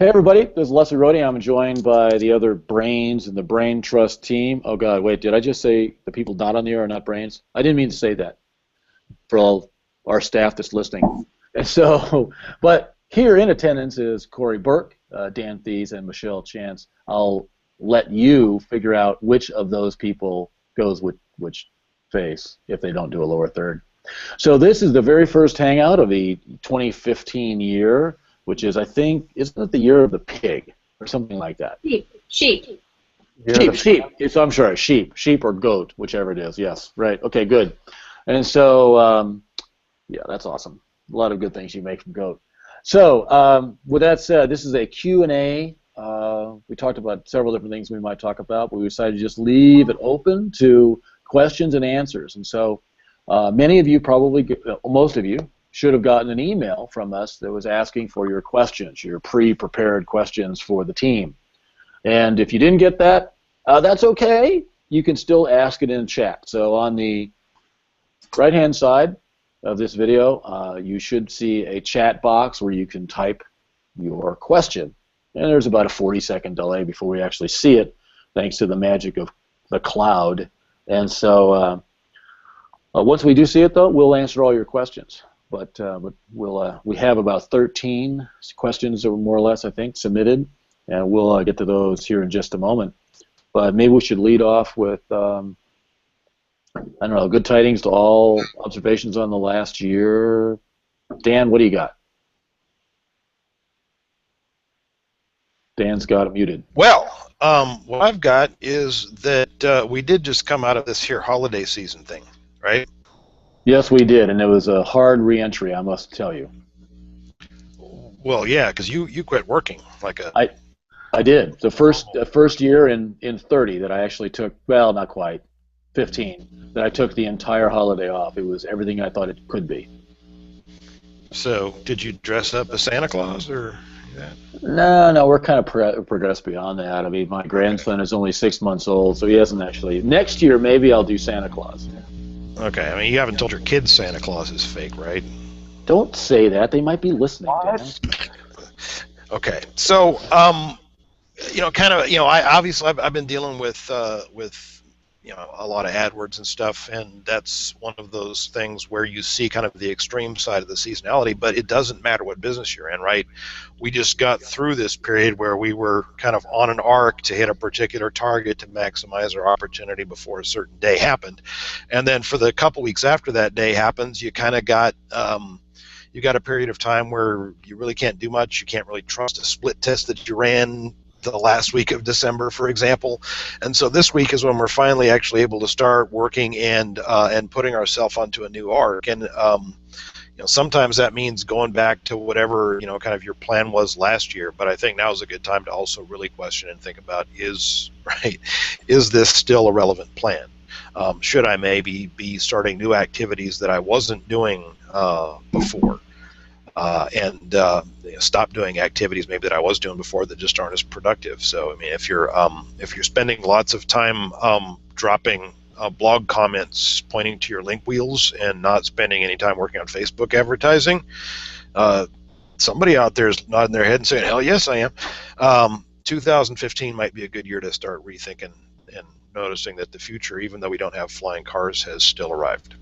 Hey everybody, this is Leslie Rohde. I'm joined by the other brains in the Braintrust team. Oh God, wait, did I just say the people not on the air are not brains? I didn't mean to say that for all our staff that's listening. And so, but here in attendance is Corey Burke, Dan Thies, and Michelle Chance. I'll let you figure out which of those people goes with which face if they don't do a lower third. So this is the very first hangout of the 2015 year, which is, I think, isn't it the year of the pig or something like that? Sheep. Sheep. So I'm sorry, sheep or goat, whichever it is. Yes, right. Okay, good. And so, yeah, that's awesome. A lot of good things you make from goat. So, with that said, this is a Q&A. We talked about several different things we might talk about, but we decided to just leave it open to questions and answers. And so, many of you probably, most of you, should have gotten an email from us that was asking for your questions, your pre-prepared questions for the team. And if you didn't get that, that's okay. You can still ask it in chat. So on the right-hand side of this video, you should see a chat box where you can type your question. And there's about a 40-second delay before we actually see it, thanks to the magic of the cloud. And so once we do see it, though, we'll answer all your questions. But we have about 13 questions that were more or less, I think, submitted, and we'll get to those here in just a moment. But maybe we should lead off with, I don't know, good tidings to all, observations on the last year. Dan, what do you got? Dan's got it muted. Well, what I've got is that we did just come out of this here holiday season thing, right? Yes, we did, and it was a hard re-entry, I must tell you. Well, yeah, because you quit working like a. I did. The first year in 30 that I actually took, well, not quite, 15, that I took the entire holiday off. It was everything I thought it could be. So, did you dress up as Santa Claus or that? No, we're kind of progressed beyond that. I mean, my grandson is only 6 months old, so he hasn't actually. Next year, maybe I'll do Santa Claus. Okay, I mean, you haven't told your kids Santa Claus is fake, right? Don't say that. They might be listening. Okay, so I've been dealing with a lot of AdWords and stuff, and that's one of those things where you see kind of the extreme side of the seasonality, but it doesn't matter what business you're in, right? We just got through this period where we were kind of on an arc to hit a particular target to maximize our opportunity before a certain day happened, and then for the couple weeks after that day happens, you kind of got you got a period of time where you really can't do much. You can't really trust a split test that you ran the last week of December, for example. And so this week is when we're finally actually able to start working and putting ourselves onto a new arc. And sometimes that means going back to whatever kind of your plan was last year. But I think now is a good time to also really question and think about is this still a relevant plan? Should I maybe be starting new activities that I wasn't doing before? And stop doing activities maybe that I was doing before that just aren't as productive. So I mean, if you're spending lots of time dropping blog comments pointing to your link wheels and not spending any time working on Facebook advertising, somebody out there is nodding their head and saying, "Hell yes, I am." 2015 might be a good year to start rethinking and noticing that the future, even though we don't have flying cars, has still arrived.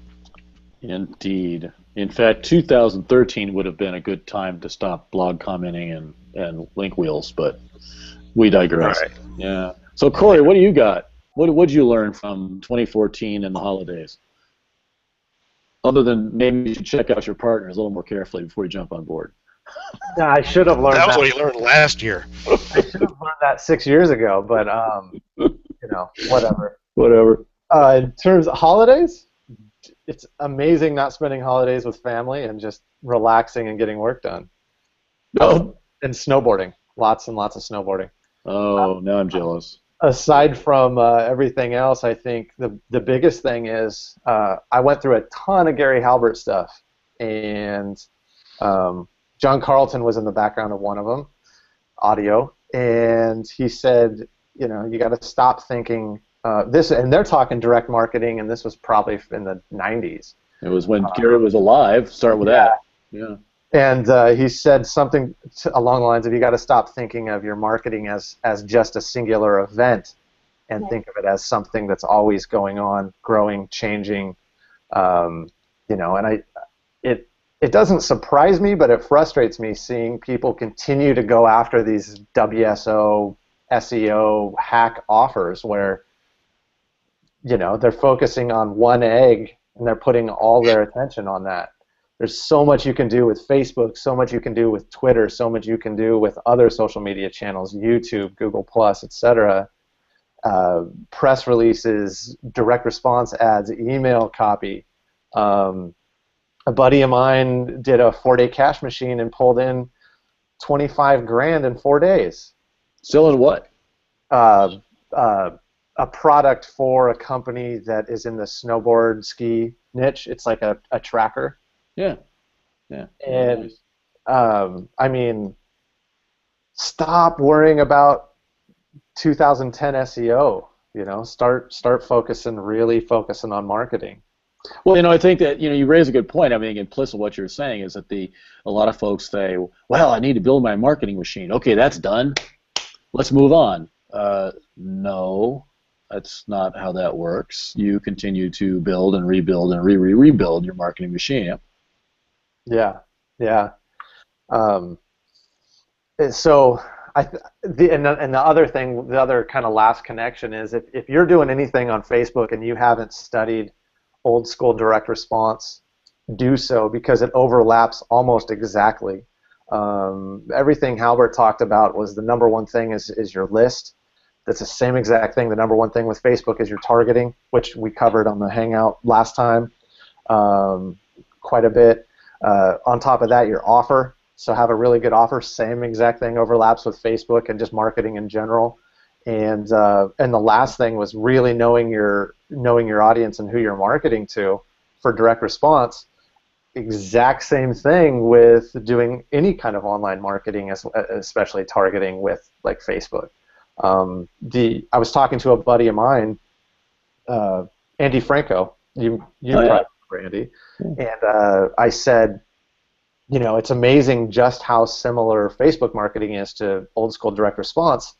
Indeed. In fact, 2013 would have been a good time to stop blog commenting and link wheels, but we digress. Right. Yeah. So, Corey, what do you got? What did you learn from 2014 and the holidays? Other than maybe you should check out your partners a little more carefully before you jump on board. No, I should have learned that. That was what he learned last year. I should have learned that 6 years ago, but whatever. Whatever. In terms of holidays, it's amazing not spending holidays with family and just relaxing and getting work done. Oh. And snowboarding. Lots and lots of snowboarding. Oh, now I'm jealous. Aside from everything else, I think the biggest thing is I went through a ton of Gary Halbert stuff, and John Carlton was in the background of one of them, audio, and he said, you got to stop thinking this, and they're talking direct marketing, and this was probably in the 90s. It was when Gary was alive. Start with that. Yeah. And he said something along the lines of, you got to stop thinking of your marketing as just a singular event, and think of it as something that's always going on, growing, changing. And it doesn't surprise me, but it frustrates me seeing people continue to go after these WSO, SEO hack offers where they're focusing on one egg and they're putting all their attention on that. There's so much you can do with Facebook, so much you can do with Twitter, so much you can do with other social media channels, YouTube, Google+, etc. Press releases, direct response ads, email copy. A buddy of mine did a 4-day cash machine and pulled in 25 grand in 4 days. Selling what? A product for a company that is in the snowboard ski niche. It's like a tracker. Yeah. And I mean, stop worrying about 2010 SEO. Start really focusing on marketing. Well, I think that you raise a good point. I mean, implicit what you're saying is that a lot of folks say, well, I need to build my marketing machine. Okay, that's done. Let's move on. No. That's not how that works. You continue to build and rebuild and rebuild your marketing machine. Yeah. So the other thing, the other kind of last connection is if you're doing anything on Facebook and you haven't studied old school direct response, do so, because it overlaps almost exactly. Everything Halbert talked about was the number one thing is your list. That's the same exact thing. The number one thing with Facebook is your targeting, which we covered on the Hangout last time quite a bit. On top of that, your offer. So have a really good offer. Same exact thing overlaps with Facebook and just marketing in general. And the last thing was really knowing your audience and who you're marketing to for direct response. Exact same thing with doing any kind of online marketing, especially targeting with like Facebook. I was talking to a buddy of mine, Andy Franco. You probably remember Andy. And I said, it's amazing just how similar Facebook marketing is to old school direct response.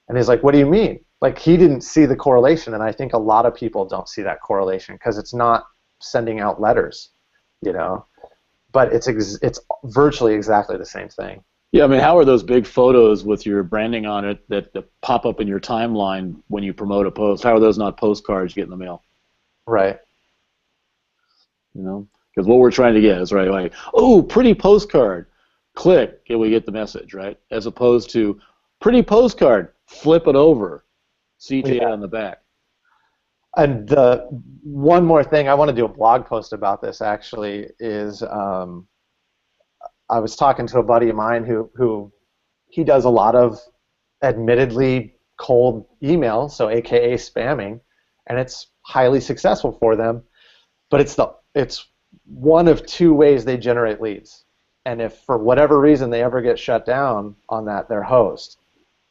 And he's like, what do you mean? Like, he didn't see the correlation, and I think a lot of people don't see that correlation because it's not sending out letters, but it's virtually exactly the same thing. Yeah, I mean, how are those big photos with your branding on it that pop up in your timeline when you promote a post? How are those not postcards you get in the mail? Right. Because what we're trying to get is like, oh, pretty postcard, click, and we get the message, right? As opposed to pretty postcard, flip it over, CTA on the back. And one more thing, I want to do a blog post about this actually, is I was talking to a buddy of mine who he does a lot of admittedly cold email, so AKA spamming, and it's highly successful for them, but it's one of two ways they generate leads. And if for whatever reason they ever get shut down on that, they're hosed.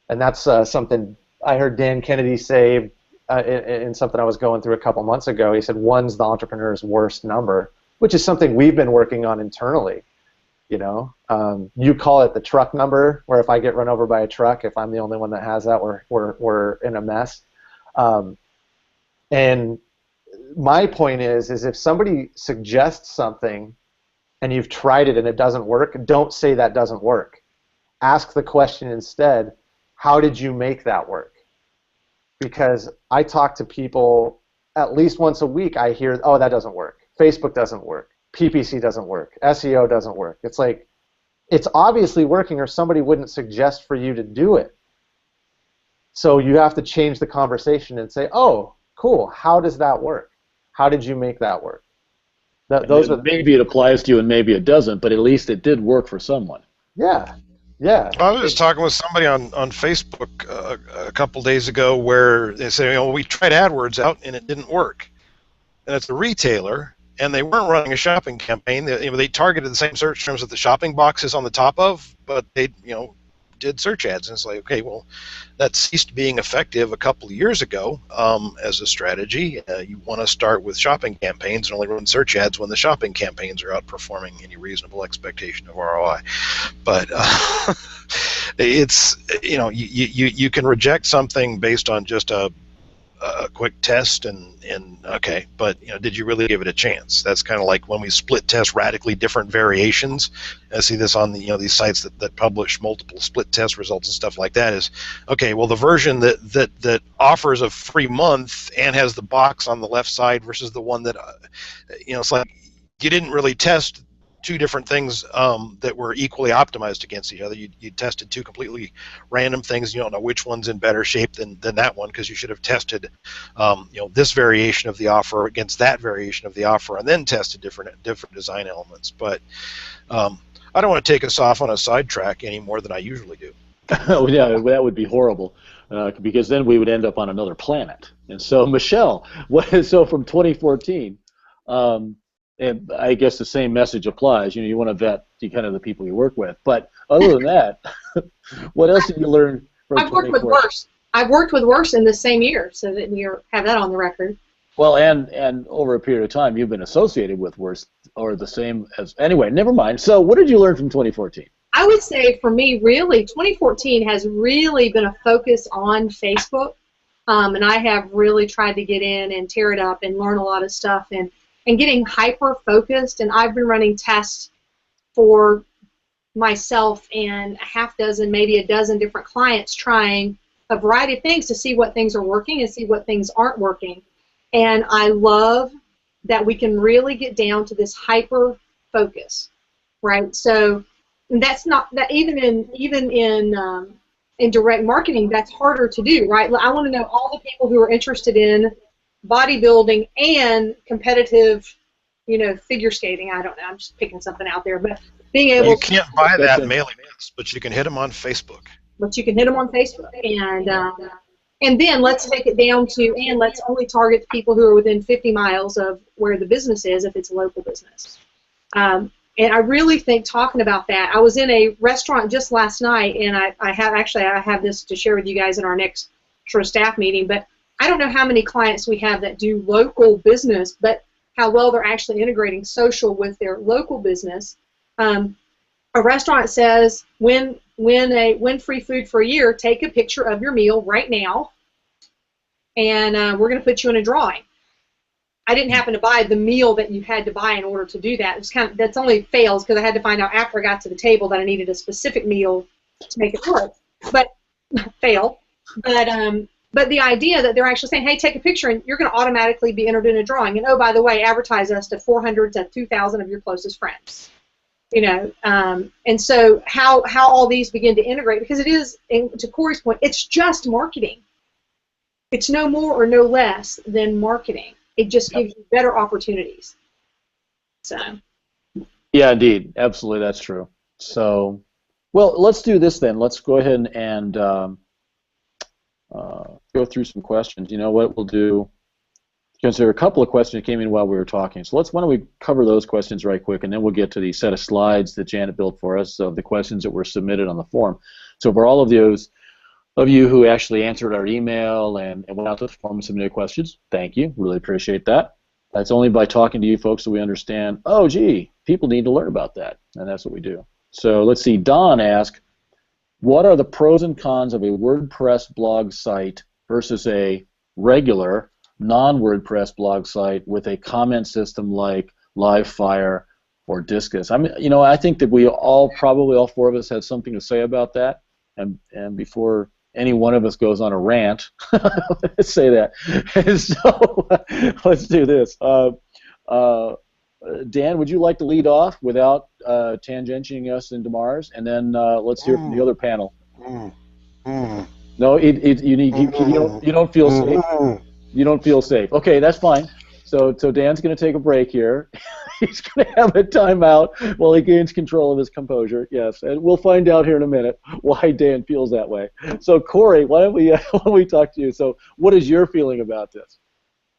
And that's something I heard Dan Kennedy say in something I was going through a couple months ago. He said one's the entrepreneur's worst number, which is something we've been working on internally. You call it the truck number, where if I get run over by a truck, if I'm the only one that has that, we're in a mess. And my point is if somebody suggests something and you've tried it and it doesn't work, don't say that doesn't work. Ask the question instead, how did you make that work? Because I talk to people at least once a week, I hear, oh, that doesn't work. Facebook doesn't work. PPC doesn't work. SEO doesn't work. It's like, it's obviously working or somebody wouldn't suggest for you to do it. So you have to change the conversation and say, oh, cool, how does that work? How did you make that work? Maybe it applies to you and maybe it doesn't, but at least it did work for someone. Yeah. I was just talking with somebody on Facebook a couple days ago where they said, we tried AdWords out and it didn't work. And it's a retailer, and they weren't running a shopping campaign. They targeted the same search terms that the shopping box is on the top of, but they did search ads. And it's like, okay, well, that ceased being effective a couple of years ago as a strategy. You want to start with shopping campaigns and only run search ads when the shopping campaigns are outperforming any reasonable expectation of ROI. But it's, you can reject something based on just a quick test and okay, but did you really give it a chance? That's kind of like when we split test radically different variations. I see this on the these sites that publish multiple split test results and stuff like that. Is okay, well, the version that offers a free month and has the box on the left side versus the one that it's like you didn't really test two different things that were equally optimized against each other. You tested two completely random things. You don't know which one's in better shape than that one, because you should have tested this variation of the offer against that variation of the offer and then tested different design elements. But I don't want to take us off on a sidetrack any more than I usually do. Oh, yeah, that would be horrible, because then we would end up on another planet. And so, Michelle, so from 2014, and I guess the same message applies. You want to vet the people you work with. But other than that, what else did you learn from I've worked with worse. I've worked with worse in the same year, so that you have that on the record. Well, and over a period of time, you've been associated with worse or the same as. Anyway, never mind. So, what did you learn from 2014? I would say for me, really, 2014 has really been a focus on Facebook, and I have really tried to get in and tear it up and learn a lot of stuff and getting hyper-focused. And I've been running tests for myself and a half dozen, maybe a dozen different clients, trying a variety of things to see what things are working and see what things aren't working. And I love that we can really get down to this hyper-focus, right? So that's not that even in direct marketing, that's harder to do, right? I want to know all the people who are interested in bodybuilding and competitive, figure skating. I don't know. I'm just picking something out there, but being able. You can't buy that mailing list, but you can hit them on Facebook. But you can hit them on Facebook, and then let's take it down to, and let's only target people who are within 50 miles of where the business is, if it's a local business. And I really think talking about that. I was in a restaurant just last night, and I have this to share with you guys in our next sort of staff meeting, but I don't know how many clients we have that do local business, but how well they're actually integrating social with their local business. A restaurant says, win free food for a year, take a picture of your meal right now, and we're going to put you in a drawing. I didn't happen to buy the meal that you had to buy in order to do that. It's that's only fails because I had to find out after I got to the table that I needed a specific meal to make it work. But fail. But the idea that they're actually saying, hey, take a picture, and you're going to automatically be entered in a drawing. And, oh, by the way, advertise us to 400 to 2,000 of your closest friends. And so how all these begin to integrate, because it is, to Corey's point, it's just marketing. It's no more or no less than marketing. It just gives you better opportunities. So. Yeah, indeed. Absolutely, that's true. So, well, let's do this then. Let's go ahead and go through some questions. You know what we'll do, because there are a couple of questions that came in while we were talking. So why don't we cover those questions right quick, and then we'll get to the set of slides that Janet built for us of the questions that were submitted on the forum. So for all of those of you who actually answered our email and went out to the forum and submitted questions, thank you. Really appreciate that. That's only by talking to you folks that we understand, oh, gee, people need to learn about that, and that's what we do. So let's see. Don asked, what are the pros and cons of a WordPress blog site versus a regular non-WordPress blog site with a comment system like Livefire or Disqus? I mean, I think that we all, probably all four of us, had something to say about that. And before any one of us goes on a rant, let's say that. And so let's do this. Dan, would you like to lead off without tangentiating us into Mars, and then let's hear from the other panel. No, you don't feel safe. You don't feel safe. Okay, that's fine. So Dan's going to take a break here. He's going to have a timeout while he gains control of his composure. Yes, and we'll find out here in a minute why Dan feels that way. So Corey, why don't we talk to you? So what is your feeling about this?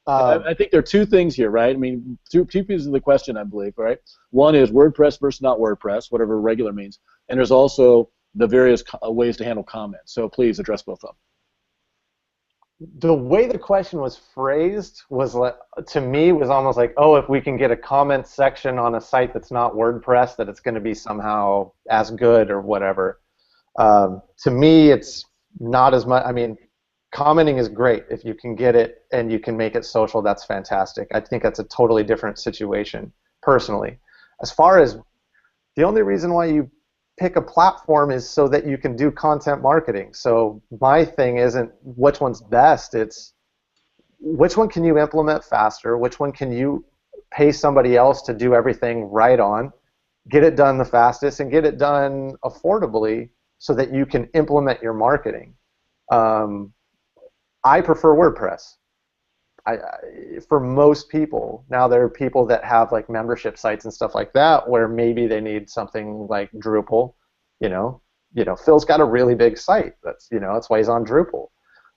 I think there are two things here, right? I mean, two pieces of the question, I believe, right? One is WordPress versus not WordPress, whatever regular means, and there's also the various ways to handle comments. So please address both of them. The way the question was phrased was, to me, was almost like, oh, if we can get a comment section on a site that's not WordPress, that it's going to be somehow as good or whatever. To me, it's not as much. I mean, commenting is great. If you can get it and you can make it social, that's fantastic. I think that's a totally different situation, personally. As far as the only reason why you pick a platform is so that you can do content marketing. So my thing isn't which one's best, it's which one can you implement faster, which one can you pay somebody else to do everything right on, get it done the fastest, and get it done affordably so that you can implement your marketing. I prefer WordPress. For most people. Now there are people that have like membership sites and stuff like that where maybe they need something like Drupal. Phil's got a really big site. That's why he's on Drupal.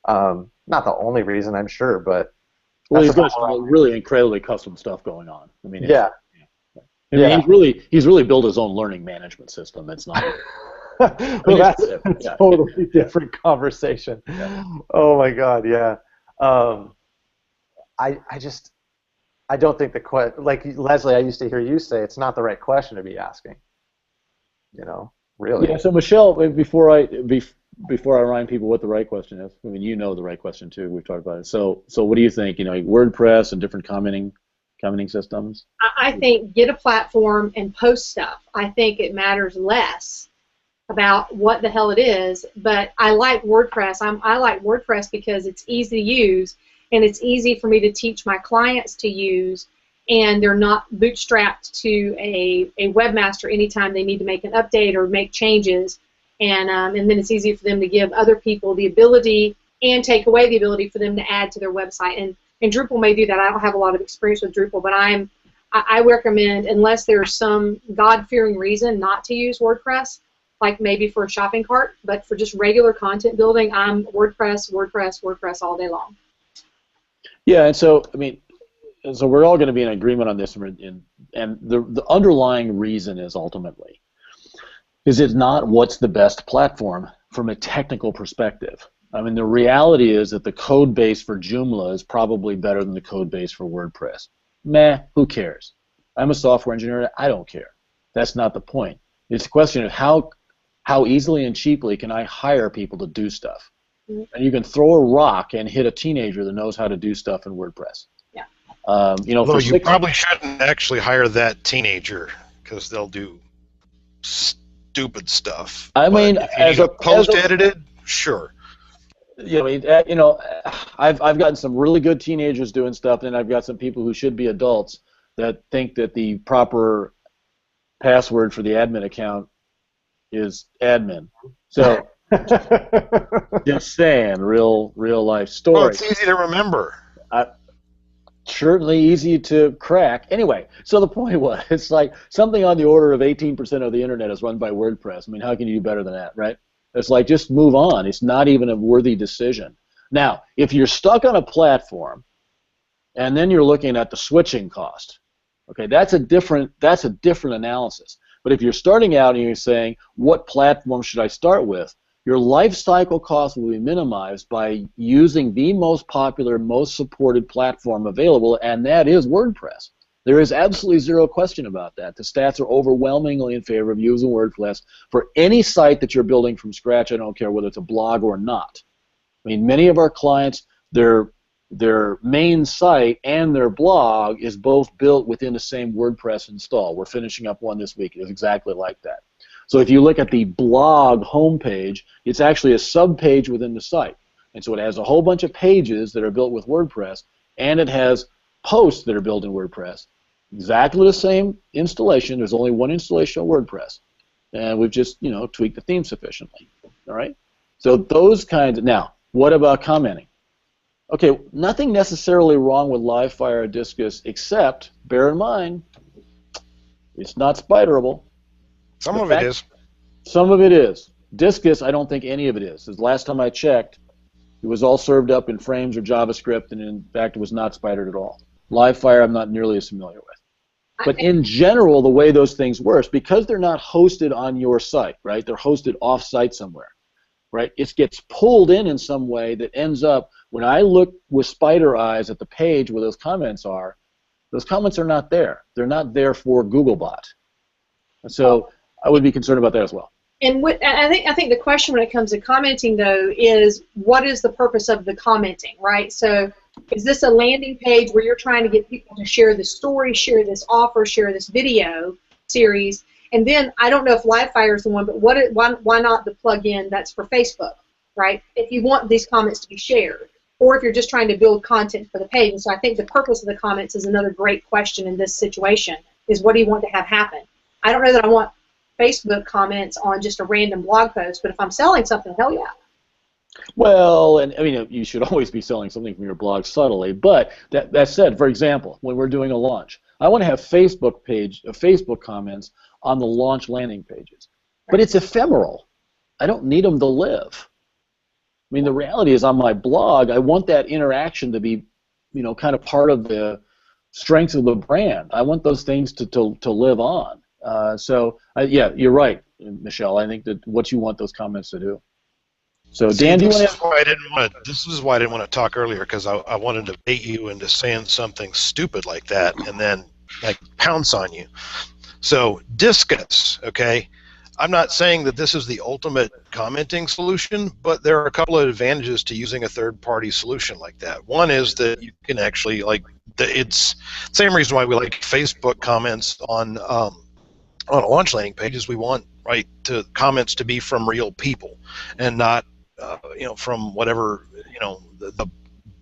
Not the only reason, I'm sure, but he's got some really incredibly custom stuff going on. I mean, yeah. I mean, he's really built his own learning management system. It's not. Well, that's a totally different conversation. Yeah. Oh my God, yeah. I don't think like Leslie, I used to hear you say it's not the right question to be asking. Really. Yeah. So Michelle, before I remind people what the right question is, I mean, the right question too. We've talked about it. So what do you think? WordPress and different commenting systems. I think get a platform and post stuff. I think it matters less about what the hell it is, but I like WordPress. I like WordPress because it's easy to use. And it's easy for me to teach my clients to use, and they're not bootstrapped to a webmaster anytime they need to make an update or make changes. And then it's easy for them to give other people the ability and take away the ability for them to add to their website. And Drupal may do that. I don't have a lot of experience with Drupal, but I recommend, unless there's some God-fearing reason not to use WordPress, like maybe for a shopping cart, but for just regular content building, I'm WordPress all day long. Yeah, and so I mean, so we're all going to be in agreement on this, and the underlying reason is ultimately it's not what's the best platform from a technical perspective. I mean, the reality is that the code base for Joomla is probably better than the code base for WordPress. Meh, who cares? I'm a software engineer. I don't care. That's not the point. It's a question of how easily and cheaply can I hire people to do stuff. And you can throw a rock and hit a teenager that knows how to do stuff in WordPress. Yeah. Although you probably shouldn't actually hire that teenager because they'll do stupid stuff. I mean, as a post-edited, sure. I mean, I've gotten some really good teenagers doing stuff, and I've got some people who should be adults that think that the proper password for the admin account is admin. So. Just saying, real life story. Well, it's easy to remember. Certainly easy to crack. Anyway, so the point was, it's like something on the order of 18% of the internet is run by WordPress. I mean, how can you do better than that, right? It's like, just move on. It's not even a worthy decision. Now, if you're stuck on a platform, and then you're looking at the switching cost, okay, that's a different analysis. But if you're starting out and you're saying, what platform should I start with? Your life cycle cost will be minimized by using the most popular, most supported platform available, and that is WordPress. There is absolutely zero question about that. The stats are overwhelmingly in favor of using WordPress for any site that you're building from scratch. I don't care whether it's a blog or not. I mean, many of our clients, their main site and their blog is both built within the same WordPress install. We're finishing up one this week. It's exactly like that. So if you look at the blog homepage, it's actually a subpage within the site. And so it has a whole bunch of pages that are built with WordPress, and it has posts that are built in WordPress. Exactly the same installation. There's only one installation of WordPress. And we've just, tweaked the theme sufficiently. All right? So those kinds of, now, what about commenting? Okay, nothing necessarily wrong with Livefire or Discus, except, bear in mind, it's not spiderable. Some of it is. Some of it is. Discus, I don't think any of it is. The last time I checked, it was all served up in frames or JavaScript, and in fact, it was not spidered at all. Livefire, I'm not nearly as familiar with. But in general, the way those things work, because they're not hosted on your site, right? They're hosted off-site somewhere, right? It gets pulled in some way that ends up, when I look with spider eyes at the page where those comments are not there. They're not there for Googlebot. And so I would be concerned about that as well. And I think the question when it comes to commenting, though, is what is the purpose of the commenting, right? So is this a landing page where you're trying to get people to share this story, share this offer, share this video series? And then I don't know if Livefire is the one, but why not the plug-in that's for Facebook, right? If you want these comments to be shared, or if you're just trying to build content for the page. And so I think the purpose of the comments is another great question in this situation, is what do you want to have happen? I don't know that I want Facebook comments on just a random blog post, but if I'm selling something, hell yeah. Well, and I mean, you should always be selling something from your blog subtly, but that said, for example, when we're doing a launch, I want to have Facebook comments on the launch landing pages, but it's ephemeral. I don't need them to live. I mean, the reality is on my blog, I want that interaction to be, kind of part of the strength of the brand. I want those things to live on. Yeah, you're right, Michelle. I think that what you want those comments to do. So, Dan, do you want to? This is why I didn't want to talk earlier, because I wanted to bait you into saying something stupid like that and then pounce on you. So, Discus, okay? I'm not saying that this is the ultimate commenting solution, but there are a couple of advantages to using a third-party solution like that. One is that you can actually, it's the same reason why we like Facebook comments on a launch landing page, is we want comments to be from real people and not from whatever the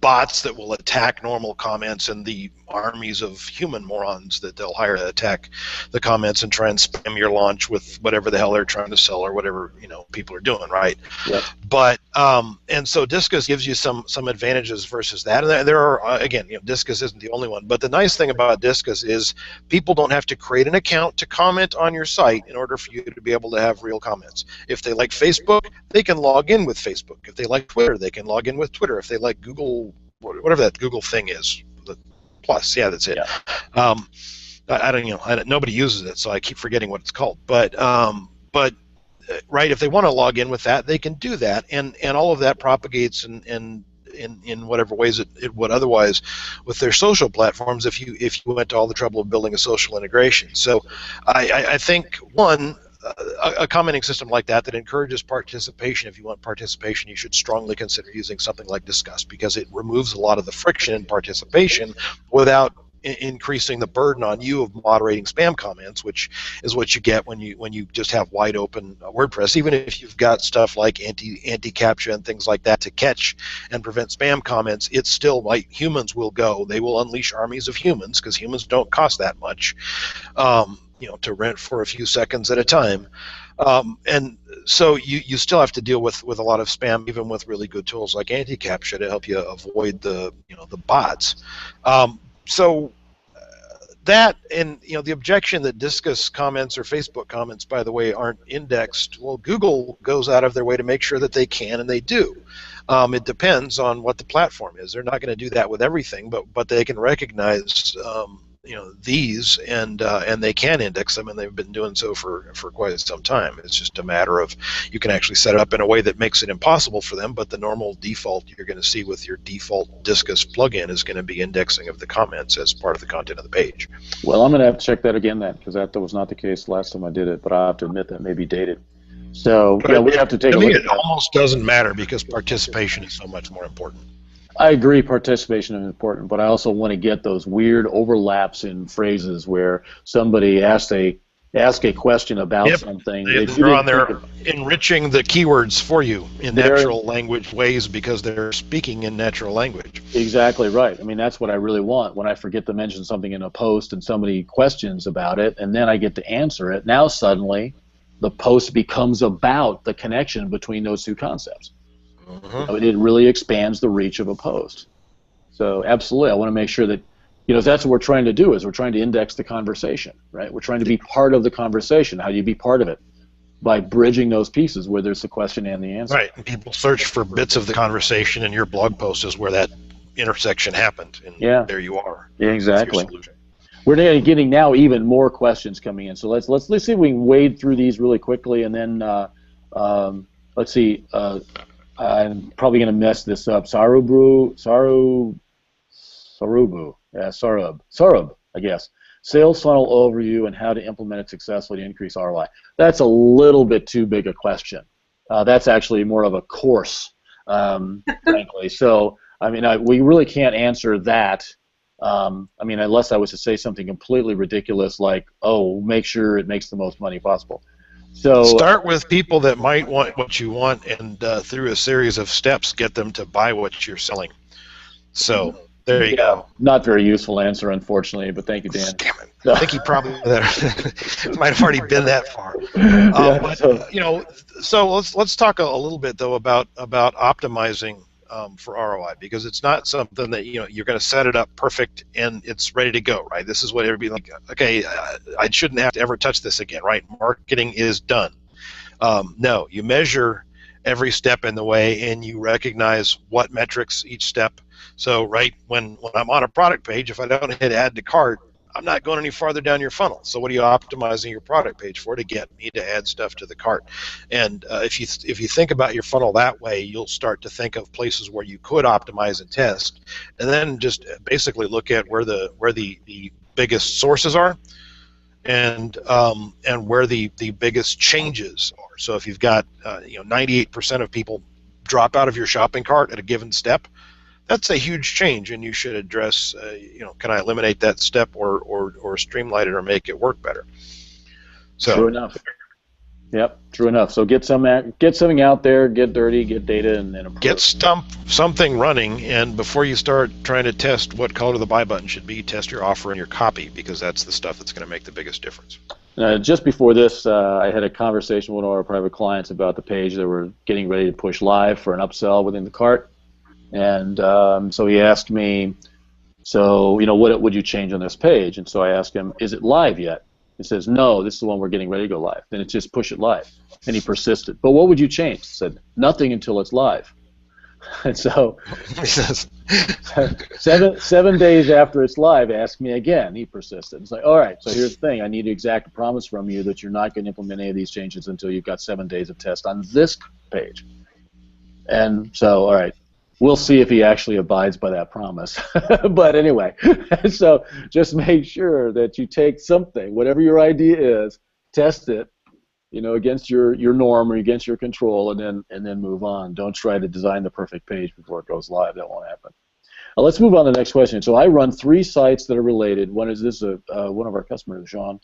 bots that will attack normal comments and the armies of human morons that they'll hire to attack the comments and try and spam your launch with whatever the hell they're trying to sell or whatever people are doing, right? Yep. But and so Discus gives you some advantages versus that, and there are again, Discus isn't the only one, but the nice thing about Discus is people don't have to create an account to comment on your site in order for you to be able to have real comments. If they like Facebook, they can log in with Facebook. If they like Twitter, they can log in with Twitter. If they like Google, whatever that Google thing is, the Plus, yeah, that's it. Yeah. I don't, nobody uses it, so I keep forgetting what it's called. But right, if they want to log in with that, they can do that, and all of that propagates in whatever ways it would otherwise with their social platforms if you went to all the trouble of building a social integration. So I think a commenting system like that encourages participation. If you want participation, you should strongly consider using something like Discuss, because it removes a lot of the friction in participation without increasing the burden on you of moderating spam comments, which is what you get when you just have wide open WordPress. Even if you've got stuff like anti-captcha and things like that to catch and prevent spam comments, it's still humans will go. They will unleash armies of humans, because humans don't cost that much. To rent for a few seconds at a time, and so you still have to deal with a lot of spam, even with really good tools like anti-captcha to help you avoid the bots. That, and the objection that Discus comments or Facebook comments, by the way, aren't indexed. Well, Google goes out of their way to make sure that they can, and they do. It depends on what the platform is. They're not going to do that with everything, but they can recognize these, and they can index them, and they've been doing so for quite some time. It's just a matter of you can actually set it up in a way that makes it impossible for them, but the normal default you're going to see with your default Discus plugin is going to be indexing of the comments as part of the content of the page. Well, I'm going to have to check that again then, because that was not the case last time I did it, but I have to admit that may be dated. So yeah, we have to take a look at that. It almost doesn't matter, because participation is so much more important. I agree, participation is important, but I also want to get those weird overlaps in phrases where somebody asks a question about something. They're on there enriching the keywords for you in natural language ways, because they're speaking in natural language. Exactly right. I mean, that's what I really want. When I forget to mention something in a post and somebody questions about it, and then I get to answer it, now suddenly the post becomes about the connection between those two concepts. Mm-hmm. I mean, it really expands the reach of a post. So absolutely, I want to make sure that, that's what we're trying to do, is we're trying to index the conversation, right? We're trying to be part of the conversation. How do you be part of it? By bridging those pieces where there's the question and the answer. Right, and people search for bits of the conversation, and your blog post is where that intersection happened, and there you are. Yeah, exactly. we're getting now even more questions coming in. So let's see if we can wade through these really quickly, and then let's see. I'm probably going to mess this up. Sarub, yeah, Sarub, I guess. Sales funnel overview and how to implement it successfully to increase ROI. That's a little bit too big a question. That's actually more of a course, frankly. So, I mean, we really can't answer that. I mean, unless I was to say something completely ridiculous like, oh, make sure it makes the most money possible. So start with people that might want what you want, and through a series of steps, get them to buy what you're selling. So there you go. Not very useful answer, unfortunately, but thank you, Dan. Damn it. I think he probably might have already been that far. So let's talk a little bit though about optimizing for ROI, because it's not something that you're going to set it up perfect and it's ready to go, right? This is what everybody like. Okay, I shouldn't have to ever touch this again, right? Marketing is done. No, you measure every step in the way and you recognize what metrics each step. So right when I'm on a product page, if I don't hit add to cart, I'm not going any farther down your funnel. So what are you optimizing your product page for? To get me to add stuff to the cart. And if you think about your funnel that way, you'll start to think of places where you could optimize and test, and then just basically look at where the biggest sources are, and where the biggest changes are. So if you've got 98% of people drop out of your shopping cart at a given step, that's a huge change, and you should address, can I eliminate that step or streamline it or make it work better? So, true enough. Yep, true enough. So get something out there, get dirty, get data, and then improve. Get something running, and before you start trying to test what color the buy button should be, test your offer and your copy, because that's the stuff that's going to make the biggest difference. Just before this, I had a conversation with one of our private clients about the page that we're getting ready to push live for an upsell within the cart. And so he asked me, so, what would you change on this page? And so I asked him, is it live yet? He says, no, this is the one we're getting ready to go live. Then it's just push it live. And he persisted. But what would you change? He said, nothing until it's live. And so 7 days after it's live, ask me again. He persisted. It's like, all right, so here's the thing. I need to exact a promise from you that you're not going to implement any of these changes until you've got 7 days of test on this page. And so, all right. We'll see if he actually abides by that promise. But anyway, so just make sure that you take something, whatever your idea is, test it, against your norm or against your control, and then move on. Don't try to design the perfect page before it goes live. That won't happen. Let's move on to the next question. So I run 3 sites that are related. One is this one of our customers, Sean.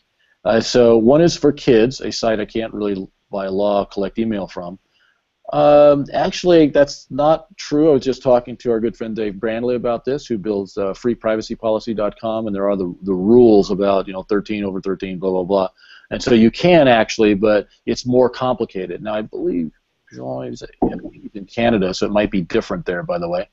So one is for kids, a site I can't really by law collect email from. Actually, that's not true. I was just talking to our good friend Dave Brandley about this, who builds freeprivacypolicy.com, and there are the rules about 13 over 13, blah blah blah. And so you can actually, but it's more complicated. Now I believe Jean is in Canada, so it might be different there. By the way,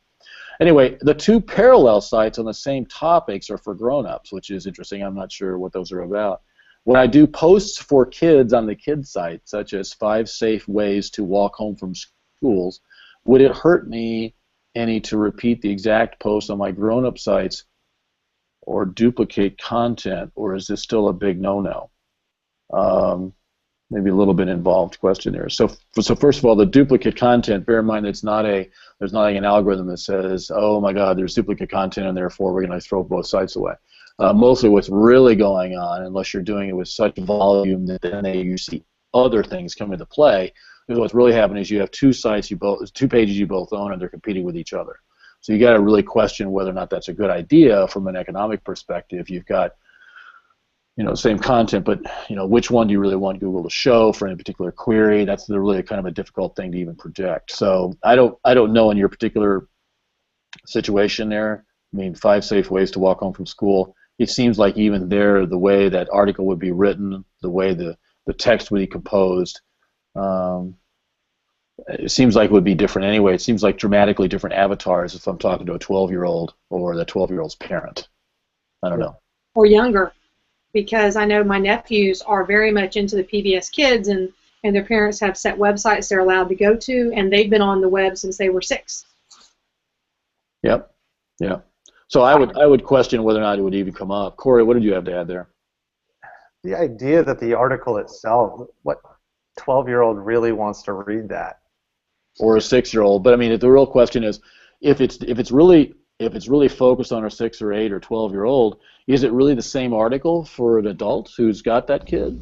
anyway, the 2 parallel sites on the same topics are for grown-ups, which is interesting. I'm not sure what those are about. When I do posts for kids on the kids site, such as 5 safe ways to walk home from schools, would it hurt me any to repeat the exact post on my grown-up sites or duplicate content, or is this still a big no-no? Maybe a little bit involved question there. So first of all, the duplicate content, bear in mind there's not an algorithm that says, oh my God, there's duplicate content and therefore we're going to throw both sites away. Mostly what's really going on, unless you're doing it with such volume that then you see other things come into play, is what's really happening is you have 2 sites, 2 pages you both own, and they're competing with each other. So you got to really question whether or not that's a good idea from an economic perspective. You've got same content, but which one do you really want Google to show for any particular query? That's really kind of a difficult thing to even project. So I don't know in your particular situation there. I mean, 5 safe ways to walk home from school. It seems like even there, the way that article would be written, the way the text would be composed, it seems like it would be different anyway. It seems like dramatically different avatars if I'm talking to a 12-year-old or the 12-year-old's parent. I don't know. Or younger, because I know my nephews are very much into the PBS Kids, and their parents have set websites they're allowed to go to, and they've been on the web since they were 6. Yep. Yeah. So I would question whether or not it would even come up. Corey, what did you have to add there? The idea that the article itself, what 12-year-old really wants to read that? Or a 6-year-old? But I mean, the real question is, if it's really focused on a 6 or 8 or 12-year-old, is it really the same article for an adult who's got that kid?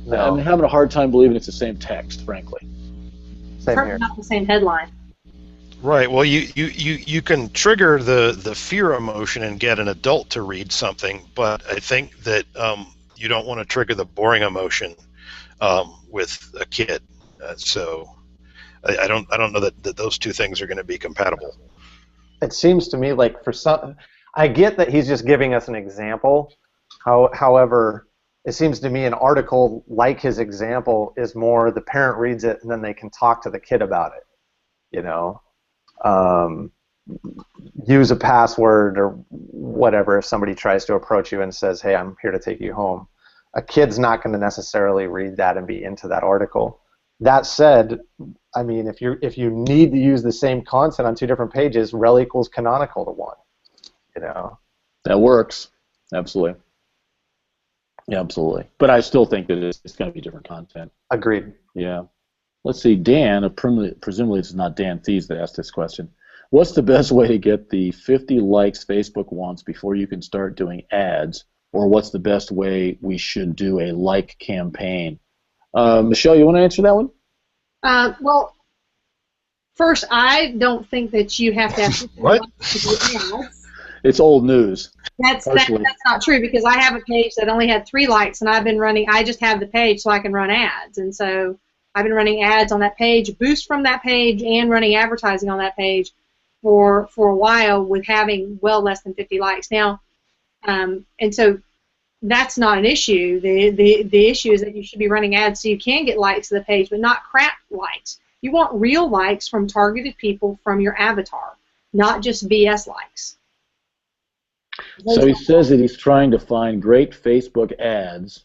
No. I'm having a hard time believing it's the same text, frankly. Same Certainly here. not the same headline. Right. Well, you can trigger the fear emotion and get an adult to read something, but I think that you don't want to trigger the boring emotion with a kid. So I don't know that those two things are going to be compatible. It seems to me like for some, I get that he's just giving us an example. However, it seems to me an article like his example is more the parent reads it and then they can talk to the kid about it. You know, use a password or whatever if somebody tries to approach you and says, "Hey, I'm here to take you home." A kid's not going to necessarily read that and be into that article. That said, I mean, if you need to use the same content on 2 different pages, rel equals canonical to 1. You know. That works. Absolutely. Yeah, absolutely. But I still think that it's going to be different content. Agreed. Yeah. Let's see. Dan, presumably it's not Dan Thies that asked this question. What's the best way to get the 50 likes Facebook wants before you can start doing ads? Or what's the best way we should do a like campaign? Michelle, you want to answer that one? Well, first, I don't think that you have to have 50 What? likes to do ads. It's old news. That's Partially. not true, because I have a page that only had 3 likes, and I just have the page so I can run ads. And so I've been running ads on that page, boost from that page, and running advertising on that page for a while with having well less than 50 likes. Now, and so that's not an issue. The issue is that you should be running ads so you can get likes to the page, but not crap likes. You want real likes from targeted people from your avatar, not just BS likes. So he says that he's trying to find great Facebook ads,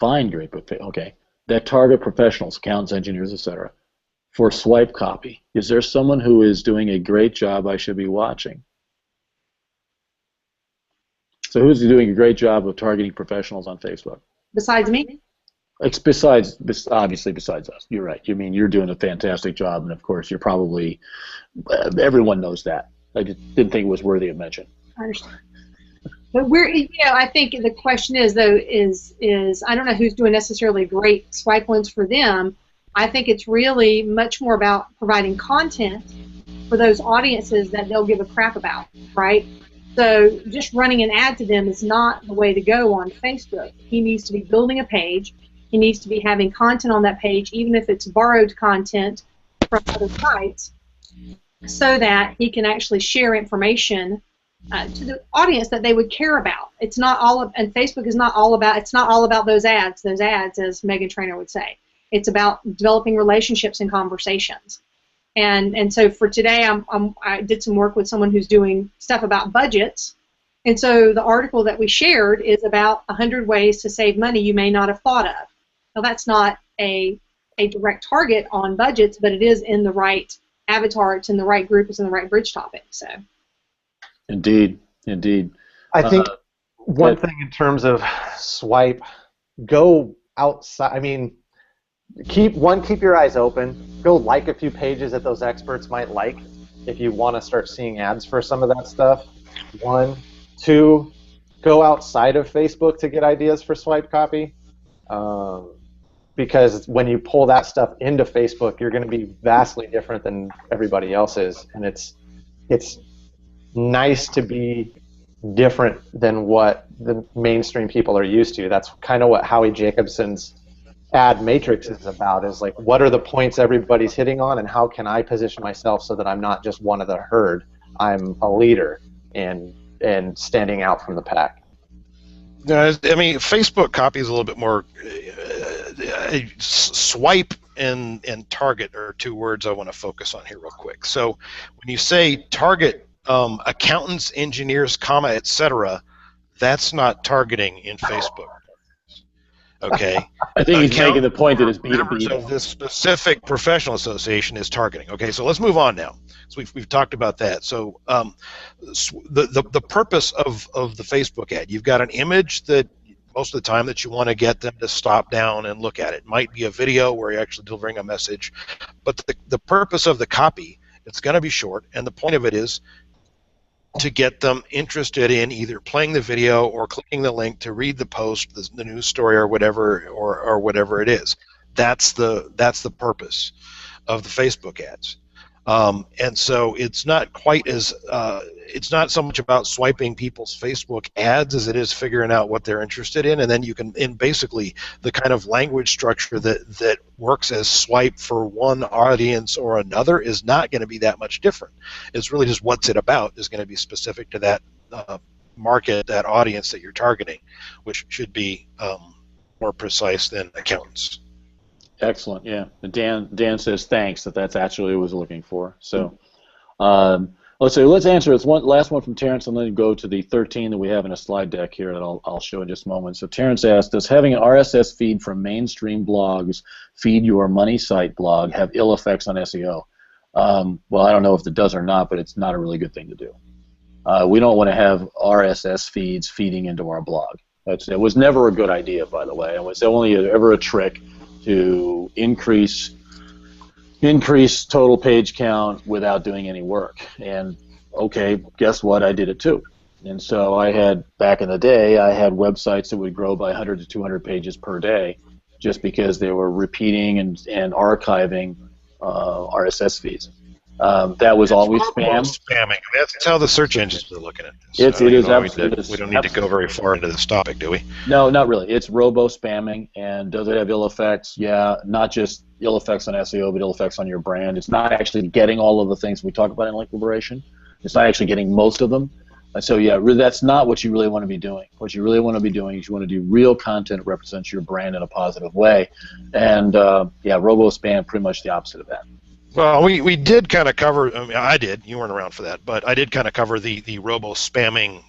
that target professionals, accountants, engineers, etc., for swipe copy. Is there someone who is doing a great job I should be watching? So who's doing a great job of targeting professionals on Facebook? Besides me? It's obviously besides us. You're right. You mean you're doing a fantastic job, and of course you're probably, everyone knows that. I just didn't think it was worthy of mention. I understand. But I think the question is, though, is I don't know who's doing necessarily great swipe links for them. I think it's really much more about providing content for those audiences that they'll give a crap about, right? So just running an ad to them is not the way to go on Facebook. He needs to be building a page. He needs to be having content on that page, even if it's borrowed content from other sites, so that he can actually share information to the audience that they would care about. It's not all and Facebook is not all about. It's not all about those ads. Those ads, as Megan Trainor would say, it's about developing relationships and conversations. And so for today, I did some work with someone who's doing stuff about budgets. And so the article that we shared is about 100 ways to save money you may not have thought of. Now, that's not a direct target on budgets, but it is in the right avatar. It's in the right group. It's in the right bridge topic. So. Indeed, indeed. I think one thing in terms of swipe, go outside. I mean, keep your eyes open. Go like a few pages that those experts might like if you want to start seeing ads for some of that stuff. 1, 2, go outside of Facebook to get ideas for swipe copy. Because when you pull that stuff into Facebook, you're going to be vastly different than everybody else is, and it's nice to be different than what the mainstream people are used to. That's kind of what Howie Jacobson's ad matrix is about, is like, what are the points everybody's hitting on, and how can I position myself so that I'm not just one of the herd, I'm a leader and standing out from the pack. I mean, Facebook copy is a little bit more. Swipe and target are 2 words I want to focus on here real quick. So when you say target accountants, engineers, etc., that's not targeting in Facebook. Okay. I think he's Account making the point that it's members B2B. of this specific professional association is targeting. Okay, so let's move on now. So we've talked about that. So the purpose of the Facebook ad, you've got an image that most of the time that you want to get them to stop down and look at it. It might be a video where you're actually delivering a message, but the purpose of the copy, it's going to be short, and the point of it is to get them interested in either playing the video or clicking the link to read the post, the news story, or whatever it is. That's the purpose of the Facebook ads. And so it's not quite as it's not so much about swiping people's Facebook ads as it is figuring out what they're interested in, and then you can, in basically the kind of language structure that works as swipe for one audience or another is not going to be that much different. It's really just what's it about is going to be specific to that market, that audience that you're targeting, which should be more precise than accountants. Excellent. Yeah. Dan says thanks. That's actually what I was looking for. So let's answer this last one from Terrence, and then go to the 13 that we have in a slide deck here that I'll show in just a moment. So Terrence asked, does having an RSS feed from mainstream blogs feed your money site blog have ill effects on SEO? Well, I don't know if it does or not, but it's not a really good thing to do. We don't want to have RSS feeds feeding into our blog. It was never a good idea, by the way. It was only ever a trick to increase total page count without doing any work. And okay, guess what? I did it too. And so back in the day, I had websites that would grow by 100 to 200 pages per day just because they were repeating and archiving RSS feeds. That was always spam. Spamming. That's how the search engines are looking at this. It is absolutely. We don't need to go very far into this topic, do we? No, not really. It's robo-spamming, and does it have ill effects? Yeah, not just ill effects on SEO, but ill effects on your brand. It's not actually getting all of the things we talk about in link liberation. It's not actually getting most of them. So yeah, that's not what you really want to be doing. What you really want to be doing is you want to do real content that represents your brand in a positive way. And yeah, robo-spam, pretty much the opposite of that. Well, we did kind of cover. I mean, I did. You weren't around for that, but I did kind of cover the robo spamming.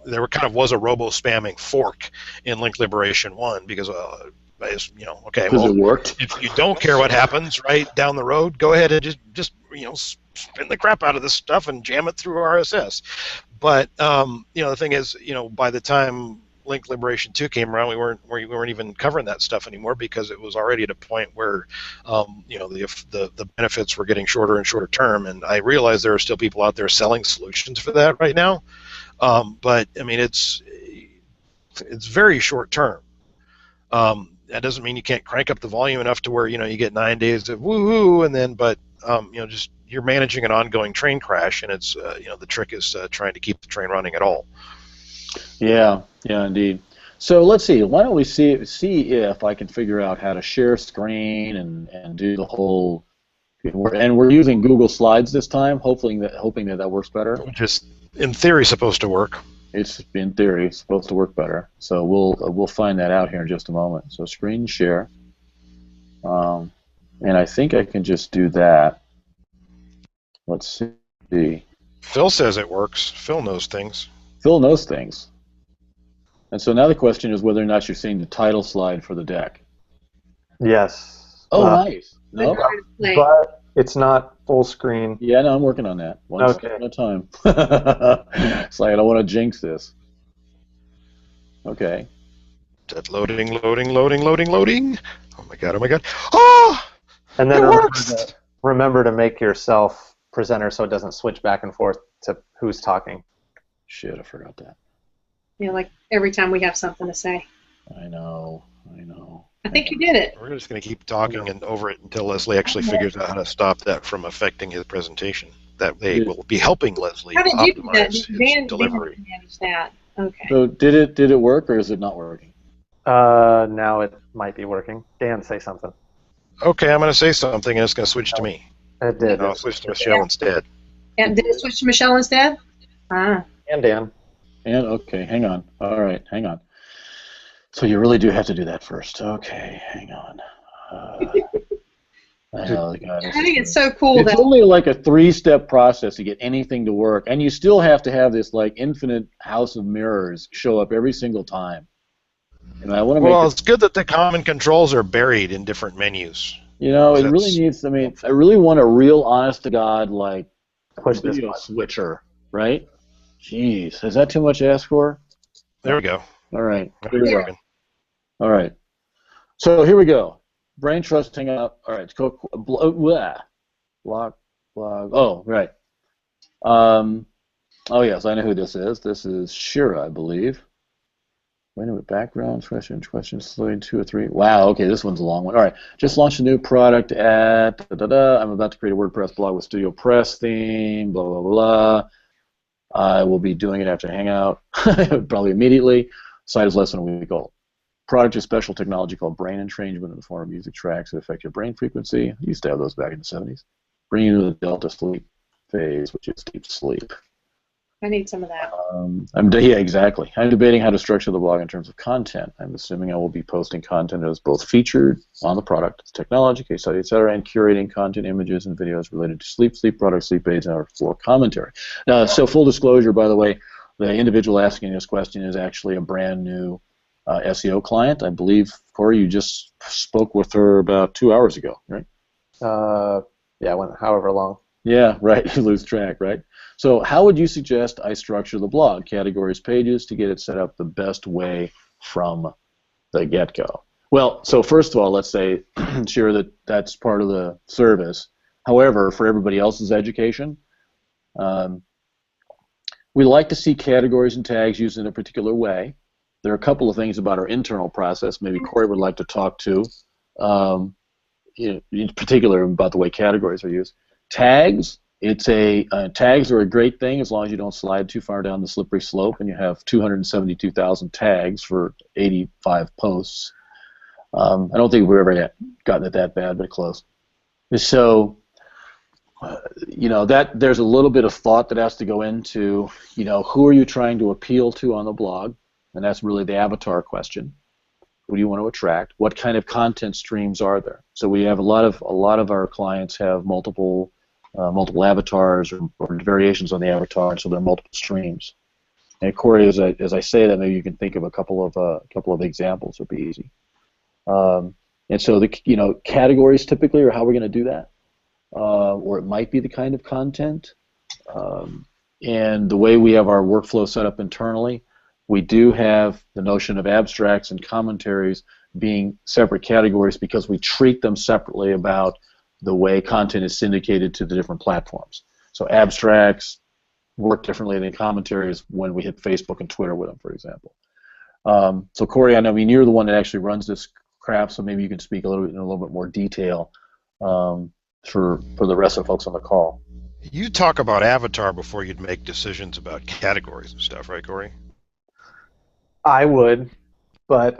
There was a robo spamming fork in Link Liberation 1 because okay, well, it worked. If you don't care what happens right down the road, go ahead and just spin the crap out of this stuff and jam it through RSS. But the thing is, by the time Link Liberation 2 came around, we weren't even covering that stuff anymore because it was already at a point where the benefits were getting shorter and shorter term, and I realize there are still people out there selling solutions for that right now, but I mean it's very short term. That doesn't mean you can't crank up the volume enough to where you get 9 days of woohoo, and then just you're managing an ongoing train crash, and it's the trick is trying to keep the train running at all. Yeah, indeed. So let's see. Why don't we see if I can figure out how to share screen and do the whole. And we're using Google Slides this time, hoping that works better. Just in theory, supposed to work. It's in theory supposed to work better. So we'll find that out here in just a moment. So screen share, and I think I can just do that. Let's see. Phil says it works. Phil knows things. Phil knows things. And so now the question is whether or not you're seeing the title slide for the deck. Yes. Oh, nice. No, but it's not full screen. Yeah, no, I'm working on that. One step at a time. It's like I don't want to jinx this. Okay. Loading. Oh my god. Oh! And then remember to make yourself presenter so it doesn't switch back and forth to who's talking. Shit, I forgot that. Like every time we have something to say. I know. I think you did it. We're just going to keep talking and over it until Leslie actually figures out how to stop that from affecting his presentation. That they will be helping Leslie How did you do that? optimize his Dan delivery. managed that. Okay. So did it work or is it not working? Now it might be working. Dan, say something. Okay, I'm going to say something and it's going to switch to me. It did. And I'll switch to Michelle instead. And did it switch to Michelle instead? Ah. And Dan. And okay, hang on. All right, hang on. So you really do have to do that first. Okay, hang on. I think it's so cool it's that only like a 3-step process to get anything to work, and you still have to have this like infinite house of mirrors show up every single time. I want to make Well, it. it's good that the common controls are buried in different menus. It really That's needs. I mean, I really want a real, honest to God, like Push this video button. switcher, right? Jeez, is that too much to ask for? there No. we go. All right, Now here we're we go. talking. All right, so here we go. Brain trusting up. All right, blog. Oh, right. Oh yes, I know who this is. This is Shira, I believe. Wait a minute. Background questions, slowing 2 or 3. Wow. Okay, this one's a long one. All right. Just launched a new product at. I'm about to create a WordPress blog with Studio Press theme. Blah blah blah. I will be doing it after Hangout, probably immediately. Site is less than a week old. Product is special technology called brain entrainment in the form of music tracks that affect your brain frequency. I used to have those back in the 70s. Bring you to the delta sleep phase, which is deep sleep. I need some of that. Yeah, exactly. I'm debating how to structure the blog in terms of content. I'm assuming I will be posting content that is both featured on the product, technology, case study, etc., and curating content, images, and videos related to sleep, sleep products, sleep aids, and our floor commentary. So full disclosure, by the way, the individual asking this question is actually a brand new SEO client. I believe, Corey, you just spoke with her about 2 hours ago, right? Yeah, went however long. Yeah, right. You lose track, right? So how would you suggest I structure the blog? Categories, pages, to get it set up the best way from the get-go. Well, so first of all, let's say, sure, that's part of the service. However, for everybody else's education, we like to see categories and tags used in a particular way. There are a couple of things about our internal process maybe Corey would like to talk to, in particular about the way categories are used. Tags, tags are a great thing as long as you don't slide too far down the slippery slope and you have 272,000 tags for 85 posts. I don't think we've ever gotten it that bad, but close. So, that there's a little bit of thought that has to go into, who are you trying to appeal to on the blog, and that's really the avatar question. Who do you want to attract? What kind of content streams are there? So we have a lot of our clients have multiple avatars or variations on the avatar, and so there are multiple streams. And Corey, as I say that, maybe you can think of a couple of examples would be easy. And so the categories typically are how we're going to do that, or it might be the kind of content, and the way we have our workflow set up internally. We do have the notion of abstracts and commentaries being separate categories because we treat them separately about the way content is syndicated to the different platforms. So abstracts work differently than commentaries when we hit Facebook and Twitter with them, for example. So Corey, I you're the one that actually runs this crap, so maybe you can speak in a little bit more detail for the rest of the folks on the call. You talk about avatar before you'd make decisions about categories and stuff, right, Corey? I would, but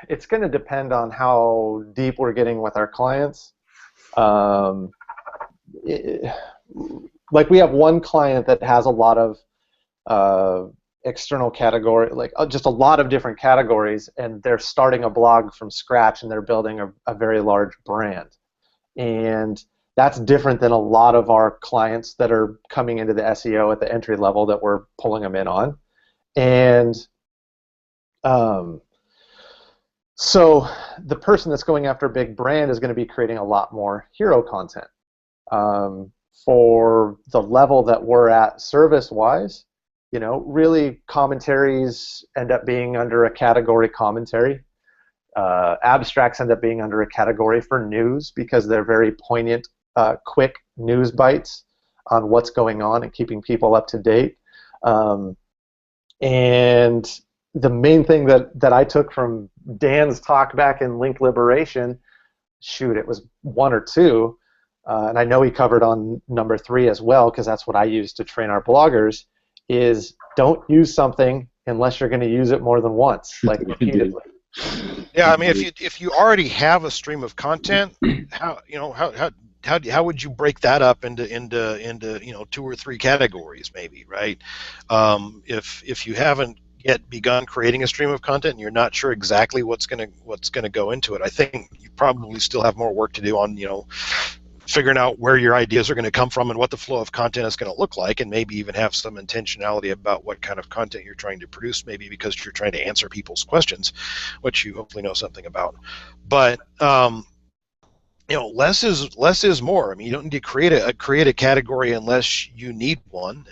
it's going to depend on how deep we're getting with our clients. Like we have one client that has a lot of external category, like just a lot of different categories, and they're starting a blog from scratch and they're building a very large brand. And that's different than a lot of our clients that are coming into the SEO at the entry level that we're pulling them in on. And so the person that's going after a big brand is going to be creating a lot more hero content. For the level that we're at service-wise, really commentaries end up being under a category commentary. Abstracts end up being under a category for news because they're very poignant, quick news bites on what's going on and keeping people up to date. And the main thing that I took from Dan's talk back in Link Liberation, it was 1 or 2, and I know he covered on number 3 as well because that's what I use to train our bloggers, is don't use something unless you're going to use it more than once, like repeatedly. Yeah, I mean, if you already have a stream of content, how would you break that up into 2 or 3 categories maybe, right? If you haven't yet begun creating a stream of content and you're not sure exactly what's gonna go into it, I think you probably still have more work to do on figuring out where your ideas are going to come from and what the flow of content is going to look like, and maybe even have some intentionality about what kind of content you're trying to produce, maybe because you're trying to answer people's questions, which you hopefully know something about. But less is more. I mean, you don't need to create a category unless you need one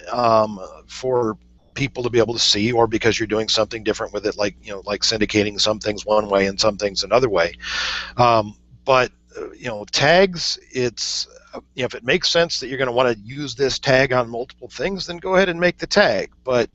for people to be able to see, or because you're doing something different with it, like syndicating some things one way and some things another way. But tags, it's if it makes sense that you're going to want to use this tag on multiple things, then go ahead and make the tag. But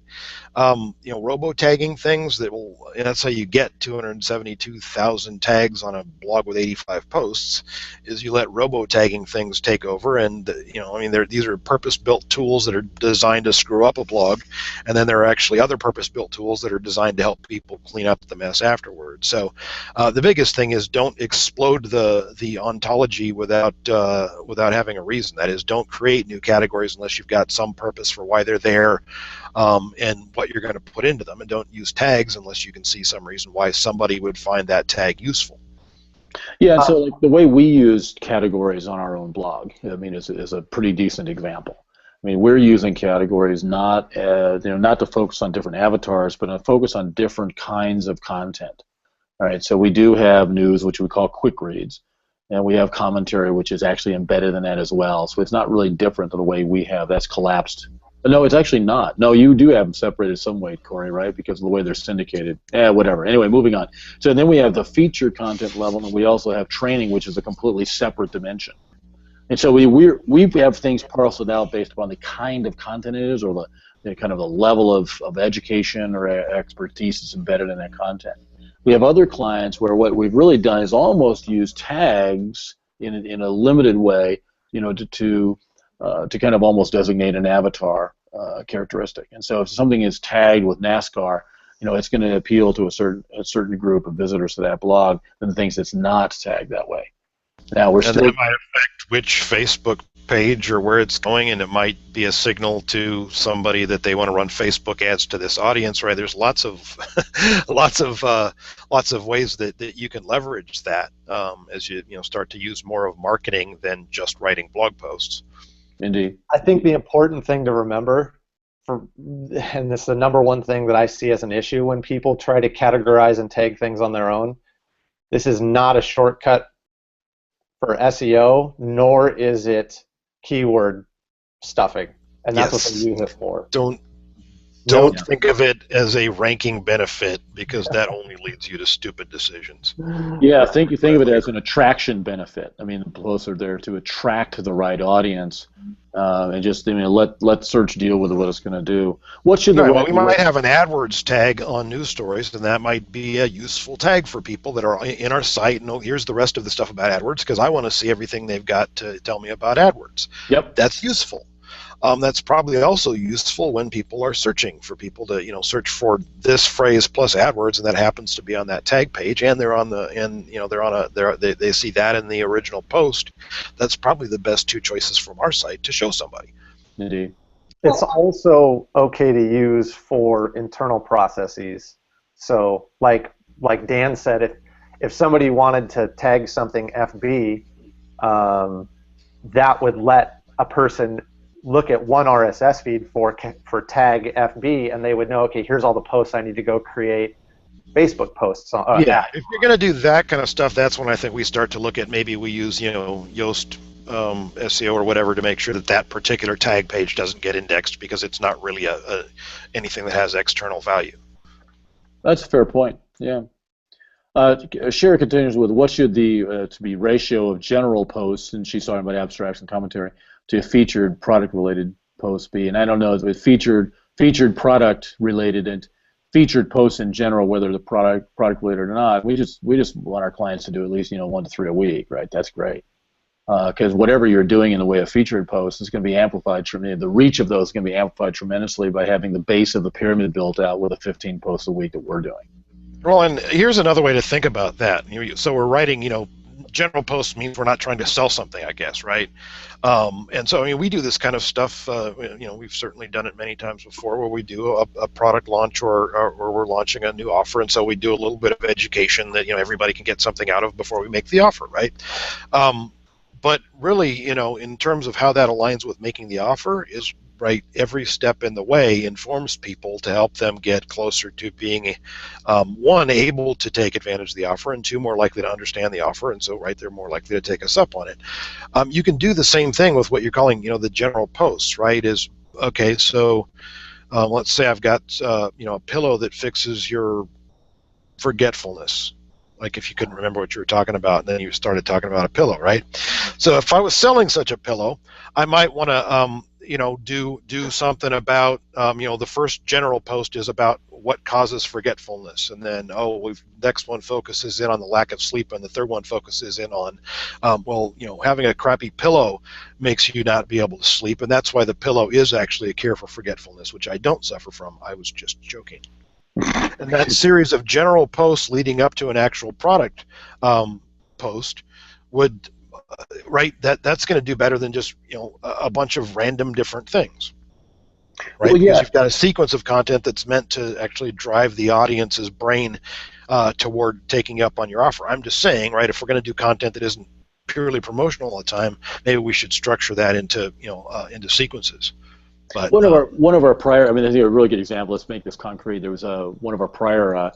robo-tagging things that's how you get 272,000 tags on a blog with 85 posts, is you let robo-tagging things take over. And, these are purpose-built tools that are designed to screw up a blog. And then there are actually other purpose-built tools that are designed to help people clean up the mess afterwards. So the biggest thing is don't explode the ontology without having a reason. That is, don't create new categories unless you've got some purpose for why they're there. And what you're going to put into them, and don't use tags unless you can see some reason why somebody would find that tag useful. Yeah, and so like the way we use categories on our own blog, is a pretty decent example. I mean, we're using categories not to focus on different avatars, but to focus on different kinds of content. All right, so we do have news, which we call quick reads, and we have commentary, which is actually embedded in that as well. So it's not really different than the way we have. That's collapsed. No, it's actually not. No, you do have them separated some way, Corey, right? Because of the way they're syndicated. Whatever. Anyway, moving on. So then we have the featured content level, and we also have training, which is a completely separate dimension. And so we have things parceled out based upon the kind of content it is, or the kind of the level of education or expertise that's embedded in that content. We have other clients where what we've really done is almost use tags in a limited way, to kind of almost designate an avatar characteristic. And so if something is tagged with NASCAR, it's going to appeal to a certain group of visitors to that blog than things that's not tagged that way. Now that might affect which Facebook page or where it's going, and it might be a signal to somebody that they want to run Facebook ads to this audience, right? There's lots of lots of ways that you can leverage that as you start to use more of marketing than just writing blog posts. Indeed. I think the important thing to remember, and this is the number one thing that I see as an issue when people try to categorize and tag things on their own, this is not a shortcut for SEO, nor is it keyword stuffing, and that's what they use it for. Don't think of it as a ranking benefit, because that only leads you to stupid decisions. Yeah, think of it as an attraction benefit. I mean, the posts are there to attract the right audience, and just let search deal with what it's going to do. What should we might have an AdWords tag on news stories, and that might be a useful tag for people that are in our site. And here's the rest of the stuff about AdWords, because I want to see everything they've got to tell me about AdWords. Yep, that's useful. That's probably also useful when people are searching for people to search for this phrase plus AdWords, and that happens to be on that tag page, and they see that in the original post. That's probably the best two choices from our site to show somebody. Indeed. It's also okay to use for internal processes. So, like Dan said, if somebody wanted to tag something FB, that would let a person look at one RSS feed for tag FB, and they would know, okay, here's all the posts I need to go create Facebook posts on. If you're going to do that kind of stuff, that's when I think we start to look at, maybe we use Yoast SEO or whatever to make sure that particular tag page doesn't get indexed, because it's not really anything that has external value. That's a fair point. Yeah. Sherry continues with, what should the to be ratio of general posts, and she's talking about abstracts and commentary, to featured product-related posts be? And I don't know if featured product-related and featured posts in general, whether the product-related or not. We just want our clients to do at least 1 to 3 a week, right? That's great, because whatever you're doing in the way of featured posts is going to be amplified. The reach of those is going to be amplified tremendously by having the base of the pyramid built out with the 15 posts a week that we're doing. Well, and here's another way to think about that. So we're writing, general posts means we're not trying to sell something, I guess, right? And so, we do this kind of stuff. We've certainly done it many times before, where we do a product launch or we're launching a new offer, and so we do a little bit of education that everybody can get something out of before we make the offer, right? But really, in terms of how that aligns with making the offer is right. Every step in the way informs people to help them get closer to being, one, able to take advantage of the offer, and two, more likely to understand the offer. And so, right, they're more likely to take us up on it. You can do the same thing with what you're calling, the general posts, right? Is okay. So let's say I've got, a pillow that fixes your forgetfulness. Like if you couldn't remember what you were talking about, and then you started talking about a pillow, right? So if I was selling such a pillow, I might want to, do something about, the first general post is about what causes forgetfulness, and then next one focuses in on the lack of sleep, and the third one focuses in on, having a crappy pillow makes you not be able to sleep, and that's why the pillow is actually a cure for forgetfulness, which I don't suffer from. I was just joking. And that series of general posts leading up to an actual product post would, that's going to do better than just a bunch of random different things, right? Well, yeah. Because you've got a sequence of content that's meant to actually drive the audience's brain toward taking up on your offer. I'm just saying, right, if we're going to do content that isn't purely promotional all the time, maybe we should structure that into into sequences. But, one of our prior, I mean, I think a really good example. Let's make this concrete. There was one of our prior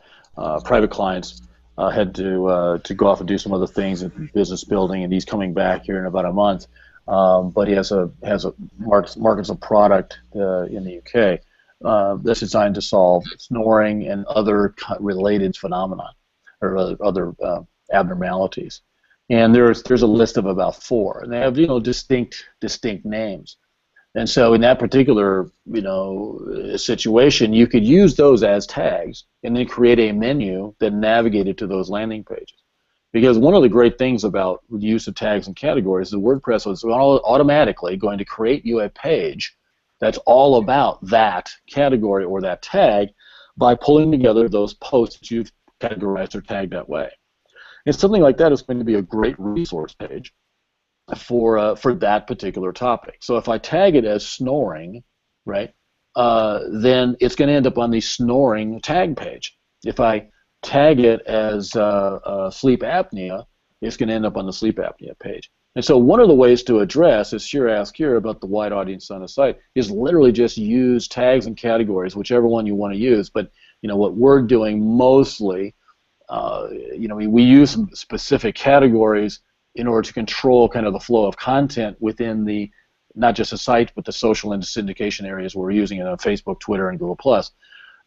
private clients had to go off and do some other things in business building, and he's coming back here in about a month. But he markets a product in the UK that's designed to solve snoring and other related phenomena or other abnormalities. And there's a list of about 4, and they have distinct names. And so in that particular, situation, you could use those as tags and then create a menu that navigated to those landing pages. Because one of the great things about the use of tags and categories is WordPress was automatically going to create you a page that's all about that category or that tag by pulling together those posts that you've categorized or tagged that way. And something like that is going to be a great resource page for that particular topic. So if I tag it as snoring, right, then it's going to end up on the snoring tag page. If I tag it as sleep apnea, it's going to end up on the sleep apnea page. And so one of the ways to address, as Sure asked here about the wide audience on the site, is literally just use tags and categories, whichever one you want to use. But what we're doing mostly, we use some specific categories in order to control kind of the flow of content within the, not just the site, but the social and syndication areas we're using it on Facebook, Twitter, and Google+.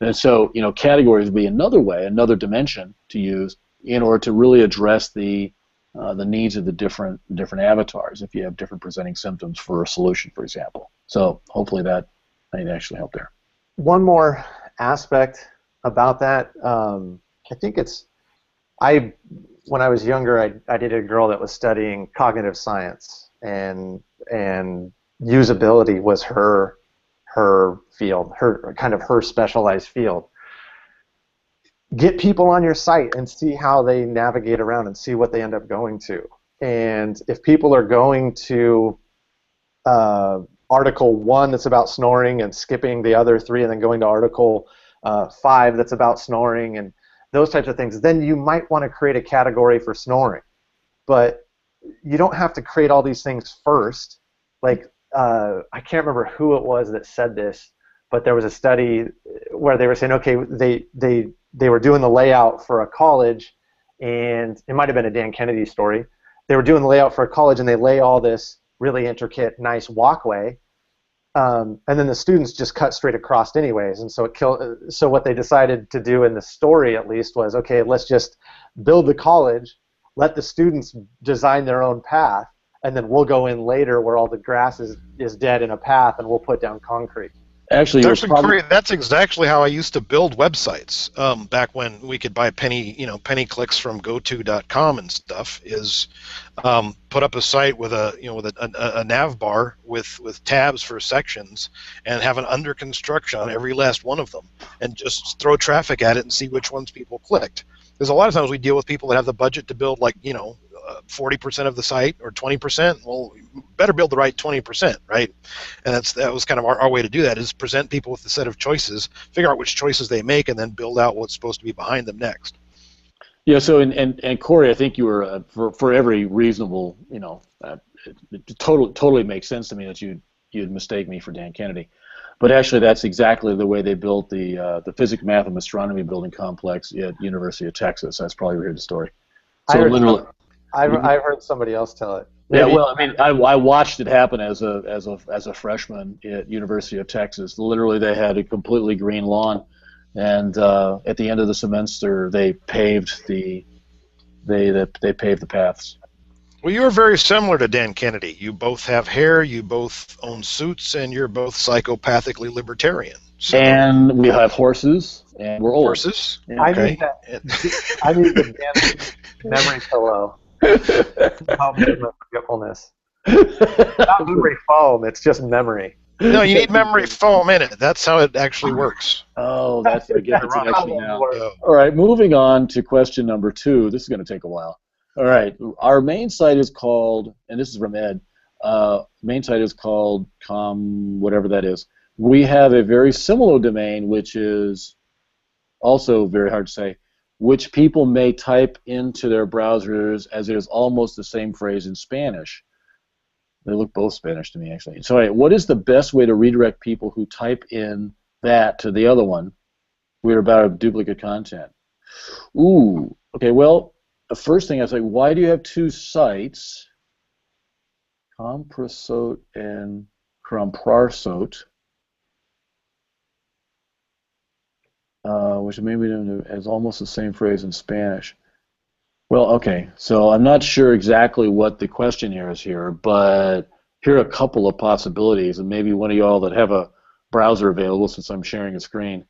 And so, categories would be another way, another dimension to use in order to really address the needs of the different avatars if you have different presenting symptoms for a solution, for example. So hopefully that might actually help there. One more aspect about that, I think when I was younger, I dated a girl that was studying cognitive science, and usability was her field, her specialized field. Get people on your site and see how they navigate around and see what they end up going to. And if people are going to Article 1 that's about snoring and skipping the other 3 and then going to Article 5 that's about snoring and those types of things, then you might want to create a category for snoring. But you don't have to create all these things first. Like, I can't remember who it was that said this, but there was a study where they were saying, okay, they were doing the layout for a college, and it might have been a Dan Kennedy story. They were doing the layout for a college, and they lay all this really intricate, nice walkway, and then the students just cut straight across anyways, and so So what they decided to do in the story, at least, was, okay, let's just build the college, let the students design their own path, and then we'll go in later where all the grass is dead in a path, and we'll put down concrete. Actually, great. That's exactly how I used to build websites back when we could buy penny clicks from goto.com and stuff. Is put up a site with a nav bar with tabs for sections and have an under construction on every last one of them, and just throw traffic at it and see which ones people clicked. Because a lot of times we deal with people that have the budget to build 40% of the site or 20%. Well, better build the right 20%, right? And that was kind of our way to do that, is present people with a set of choices, figure out which choices they make, and then build out what's supposed to be behind them next. Yeah. So and Corey, I think you were for every reasonable, it totally makes sense to me that you'd mistake me for Dan Kennedy. But actually, that's exactly the way they built the physics, math, and astronomy building complex at University of Texas. That's probably where you heard the story. I So heard literally, I've heard somebody else tell it. yeah. Maybe. Well, I mean, I watched it happen as a freshman at University of Texas. Literally, they had a completely green lawn, and at the end of the semester, they paved they paved the paths. Well, you're very similar to Dan Kennedy. You both have hair, you both own suits, and you're both psychopathically libertarian. So, And we have horses, and we're old. horses. Yeah. I Okay. need that. I need the damn memory pillow to help me with my forgetfulness. Not memory foam. It's just memory. No, you need memory foam in it. That's how it actually works. Oh, that's I get the That's connection how it now. works. So, All right, moving on to question number 2. This is going to take a while. All right, our main site is called, and this is from Ed. Main site is called whatever that is. We have a very similar domain, which is also very hard to say, which people may type into their browsers as it is almost the same phrase in Spanish. They look both Spanish to me, actually. So, what is the best way to redirect people who type in that to the other one? We're about duplicate content. Ooh, okay, well, the first thing I say, why do you have 2 sites, Comprasot and Comprarsot, which maybe as almost the same phrase in Spanish? Well, okay, so I'm not sure exactly what the question here is here, but here are a couple of possibilities, and maybe one of y'all that have a browser available, since I'm sharing a screen,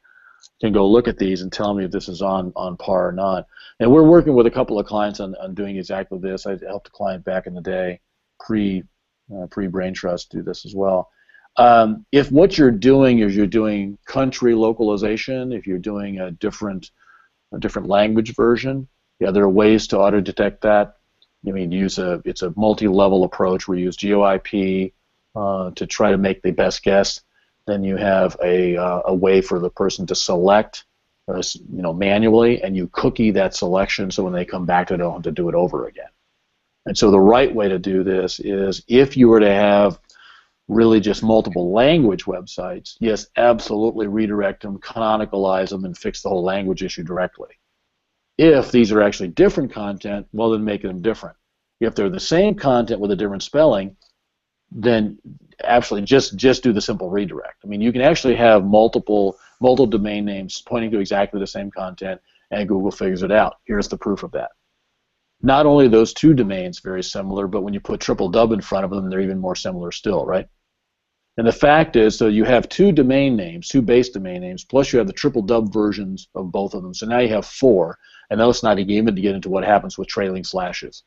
can go look at these and tell me if this is on par or not. And we're working with a couple of clients on doing exactly this. I helped a client back in the day, pre-Braintrust, do this as well. If what you're doing is you're doing country localization, if you're doing a different language version, yeah, there are ways to auto-detect that. I mean, it's a multi-level approach. We use GeoIP to try to make the best guess. Then you have a way for the person to select, manually, and you cookie that selection so when they come back, they don't have to do it over again. And so the right way to do this is if you were to have really just multiple language websites, yes, absolutely redirect them, canonicalize them, and fix the whole language issue directly. If these are actually different content, well, then make them different. If they're the same content with a different spelling, then actually just do the simple redirect. I mean, you can actually have multiple domain names pointing to exactly the same content, and Google figures it out. Here's the proof of that. Not only are those 2 domains very similar, but when you put triple-dub in front of them, they're even more similar still, right? And the fact is, so you have 2 domain names, 2 base domain names, plus you have the triple-dub versions of both of them. So now you have 4, and that's not even to get into what happens with trailing slashes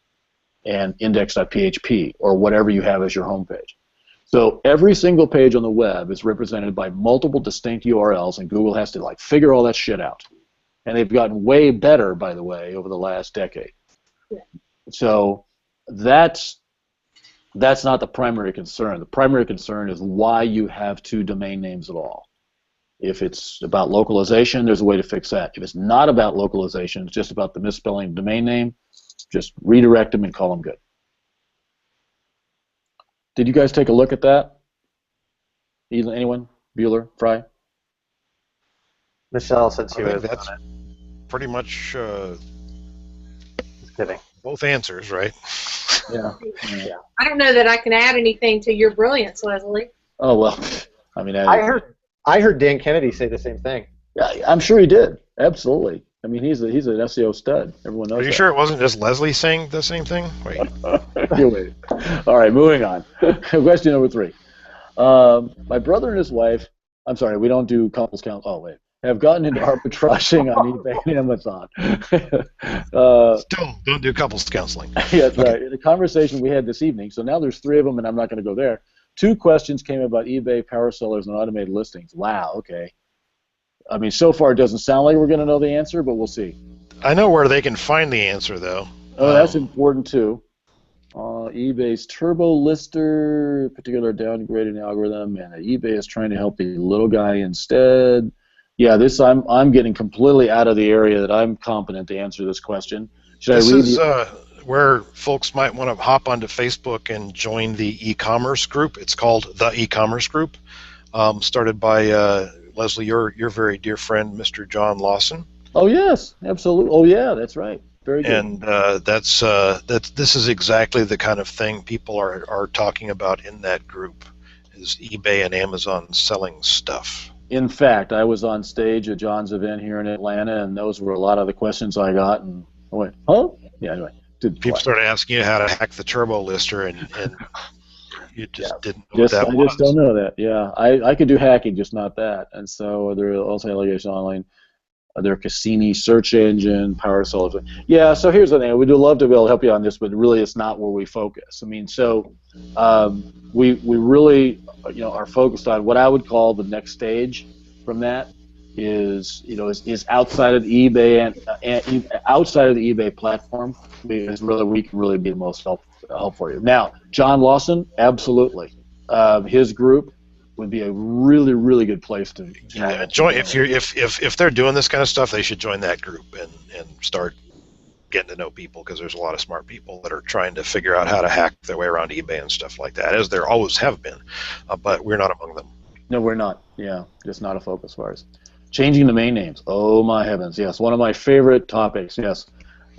and index.php or whatever you have as your home page. So every single page on the web is represented by multiple distinct URLs, and Google has to figure all that shit out. And they've gotten way better, by the way, over the last decade. Yeah. So that's not the primary concern. The primary concern is why you have 2 domain names at all. If it's about localization, there's a way to fix that. If it's not about localization, it's just about the misspelling of domain name, just redirect them and call them good. Did you guys take a look at that? Anyone? Bueller? Fry? Michelle said she I think was that's on it. pretty much Just kidding. both answers, right? Yeah. I don't know that I can add anything to your brilliance, Leslie. Oh, well, I mean, I heard Dan Kennedy say the same thing. I'm sure he did. Absolutely. I mean, he's an SEO stud. Everyone knows Are you that. sure it wasn't just Leslie saying the same thing? Wait. You wait. All right, moving on. Question number 3. My brother and his wife, I'm sorry, we don't do couples count. Oh, wait. Have gotten into arbitraging on eBay and Amazon. Still don't do couples counseling. Yeah, that's right. The conversation we had this evening, so now there's 3 of them, and I'm not going to go there. 2 questions came about eBay, power sellers, and automated listings. Wow, okay. I mean, so far it doesn't sound like we're going to know the answer, but we'll see. I know where they can find the answer, though. Oh, that's important, too. eBay's Turbo Lister, particular downgrading algorithm, and eBay is trying to help the little guy instead. Yeah, this I'm getting completely out of the area that I'm competent to answer this question. Should I This read is the? where folks might want to hop onto Facebook and join the e-commerce group. It's called the e-commerce group, started by Leslie, your very dear friend, Mr. John Lawson. Oh yes, absolutely. Oh yeah, that's right. Very good. And this is exactly the kind of thing people are talking about in that group, is eBay and Amazon selling stuff. In fact, I was on stage at John's event here in Atlanta, and those were a lot of the questions I got. And I went, huh? Yeah. Anyway, People started asking you how to hack the turbo lister, and you just didn't know what just that I was. just don't know that. Yeah, I could do hacking, just not that. And so there are also allegations online. Their Cassini search engine, Power Solid. Yeah, so here's the thing. We'd love to be able to help you on this, but really it's not where we focus. I mean, so we really are focused on what I would call the next stage from that is outside of the eBay and outside of the eBay platform is really we can really be the most help for you. Now, John Lawson, absolutely. His group would be a really, really good place to join. If they're doing this kind of stuff, they should join that group and start getting to know people, because there's a lot of smart people that are trying to figure out how to hack their way around eBay and stuff like that, as there always have been, but we're not among them. No, we're not. Yeah, just not a focus of ours. Changing domain names. Oh my heavens, yes, one of my favorite topics. Yes,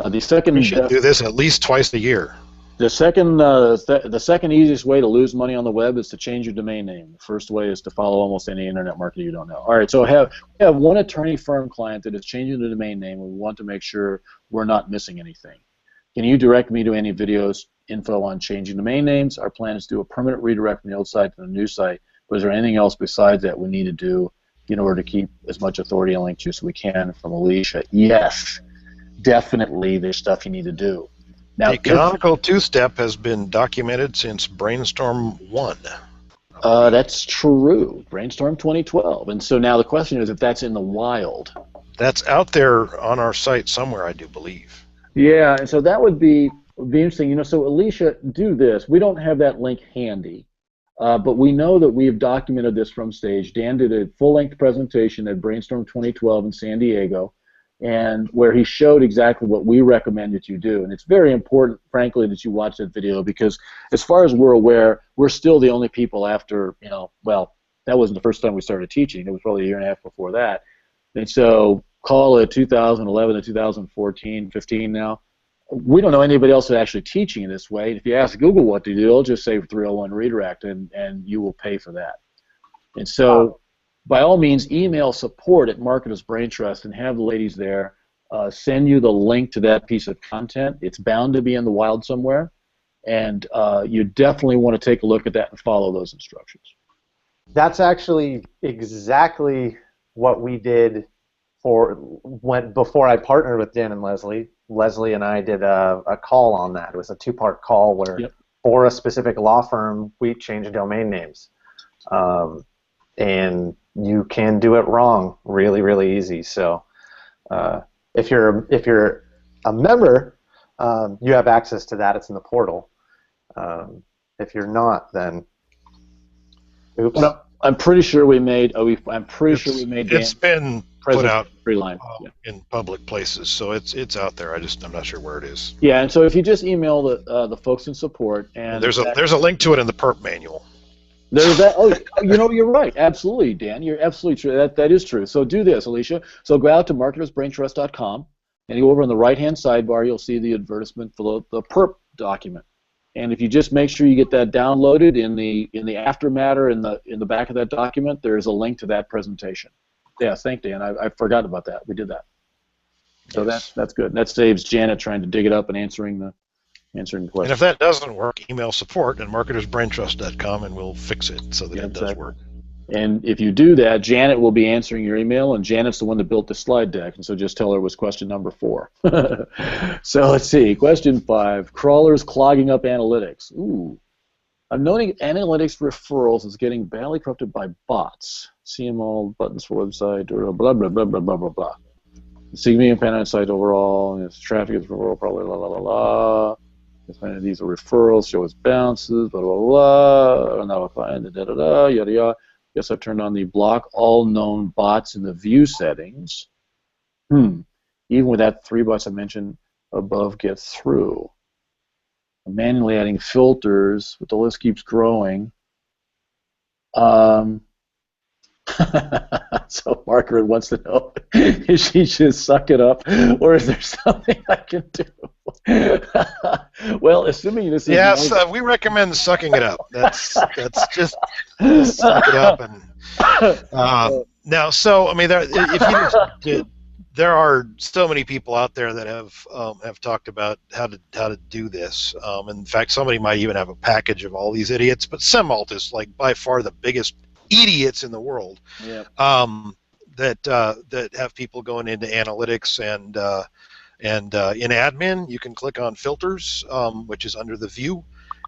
the second. We should do this at least twice a year. The second easiest way to lose money on the web is to change your domain name. The first way is to follow almost any internet marketer you don't know. All right, so we have one attorney firm client that is changing the domain name. We want to make sure we're not missing anything. Can you direct me to any videos, info on changing domain names? Our plan is to do a permanent redirect from the old site to the new site. But is there anything else besides that we need to do in order to keep as much authority and link juice as we can? From Alicia. Yes, definitely there's stuff you need to do. Now, the canonical two-step has been documented since Brainstorm 1. That's true. Brainstorm 2012. And so now the question is if that's in the wild. That's out there on our site somewhere, I do believe. Yeah, and so that would be interesting. So Alicia, do this. We don't have that link handy, but we know that we have documented this from stage. Dan did a full-length presentation at Brainstorm 2012 in San Diego, and where he showed exactly what we recommend that you do. And it's very important, frankly, that you watch that video, because as far as we're aware, we're still the only people after, well, that wasn't the first time we started teaching. It was probably a year and a half before that. And so call it 2011 to 2014, 15 now. We don't know anybody else that's actually teaching in this way. If you ask Google what to do, it'll just say 301 redirect, and you will pay for that. And so by all means, email support at Marketers Braintrust and have the ladies there send you the link to that piece of content. It's bound to be in the wild somewhere, and you definitely want to take a look at that and follow those instructions. That's actually exactly what we did before I partnered with Dan and Leslie. Leslie and I did a call on that. It was a two-part call where for a specific law firm, we changed domain names. And you can do it wrong really, really easy. So if you're a member, you have access to that. It's in the portal. If you're not, then oops. Well, I'm pretty sure we made. It's been put out in public places, so it's out there. I'm not sure where it is. Yeah, and so if you just email the folks in support, and there's a link to it in the perp manual. There's that. Oh, you're right. Absolutely, Dan. You're absolutely true. That is true. So do this, Alicia. So go out to marketersbraintrust.com, and you go over on the right-hand sidebar, you'll see the advertisement for the perp document. And if you just make sure you get that downloaded in the aftermatter in the back of that document, there's a link to that presentation. Yes, thank Dan. I forgot about that. We did that. So yes. That's good. That saves Janet trying to dig it up and answering the questions. And if that doesn't work, email support at marketersbraintrust.com and we'll fix it so that it does work. And if you do that, Janet will be answering your email, and Janet's the one that built the slide deck, and so just tell her it was question number 4. So let's see. Question 5, crawlers clogging up analytics. Ooh. I'm noting analytics referrals is getting badly corrupted by bots. CML buttons for website, blah, blah, blah, blah, blah, blah, blah, blah. Significant on site overall, and its traffic is referral, probably la la la la. These are referrals, show its bounces, blah blah blah. Now I find da da da yada yada. Guess I've turned on the block all known bots in the view settings. Even with that 3 bots I mentioned above get through. I'm manually adding filters, but the list keeps growing. So Margaret wants to know if she should suck it up, or is there something I can do? Well, assuming this is yes, we recommend sucking it up. That's just suck it up and now. So I mean, there are so many people out there that have talked about how to do this. In fact, somebody might even have a package of all these idiots. But Semalt is like by far the biggest idiots in the world. Yeah. That have people going into analytics and in admin you can click on filters, which is under the view,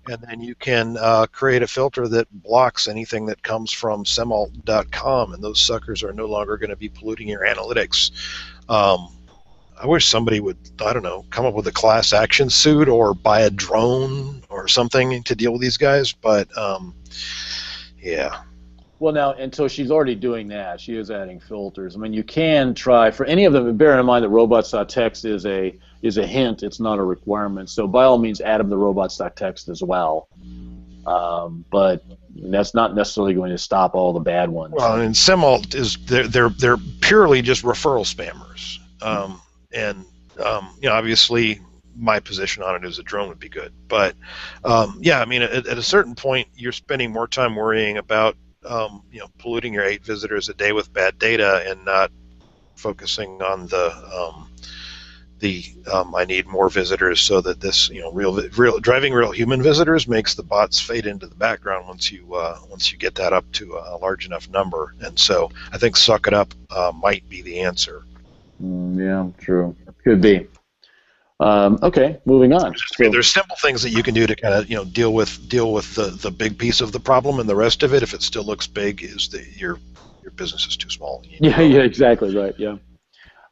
and then you can create a filter that blocks anything that comes from semalt.com, and those suckers are no longer going to be polluting your analytics. I wish somebody would, I don't know, come up with a class action suit or buy a drone or something to deal with these guys, but yeah. Well, now, and so she's already doing that. She is adding filters. I mean, you can try for any of them. Bear in mind that robots.txt is a hint. It's not a requirement. So by all means, add them to robots.txt as well. But that's not necessarily going to stop all the bad ones. Well, and Semalt is they're purely just referral spammers. Obviously, my position on it is a drone would be good. But yeah, I mean, at a certain point, you're spending more time worrying about polluting your 8 visitors a day with bad data and not focusing on I need more visitors so that this driving real human visitors makes the bots fade into the background once you get that up to a large enough number. And so I think suck it up might be the answer. Yeah, true. Could be. Okay, moving on. There's simple things that you can do to kind of deal with the big piece of the problem, and the rest of it, if it still looks big, is that your business is too small. Yeah, exactly right. Yeah.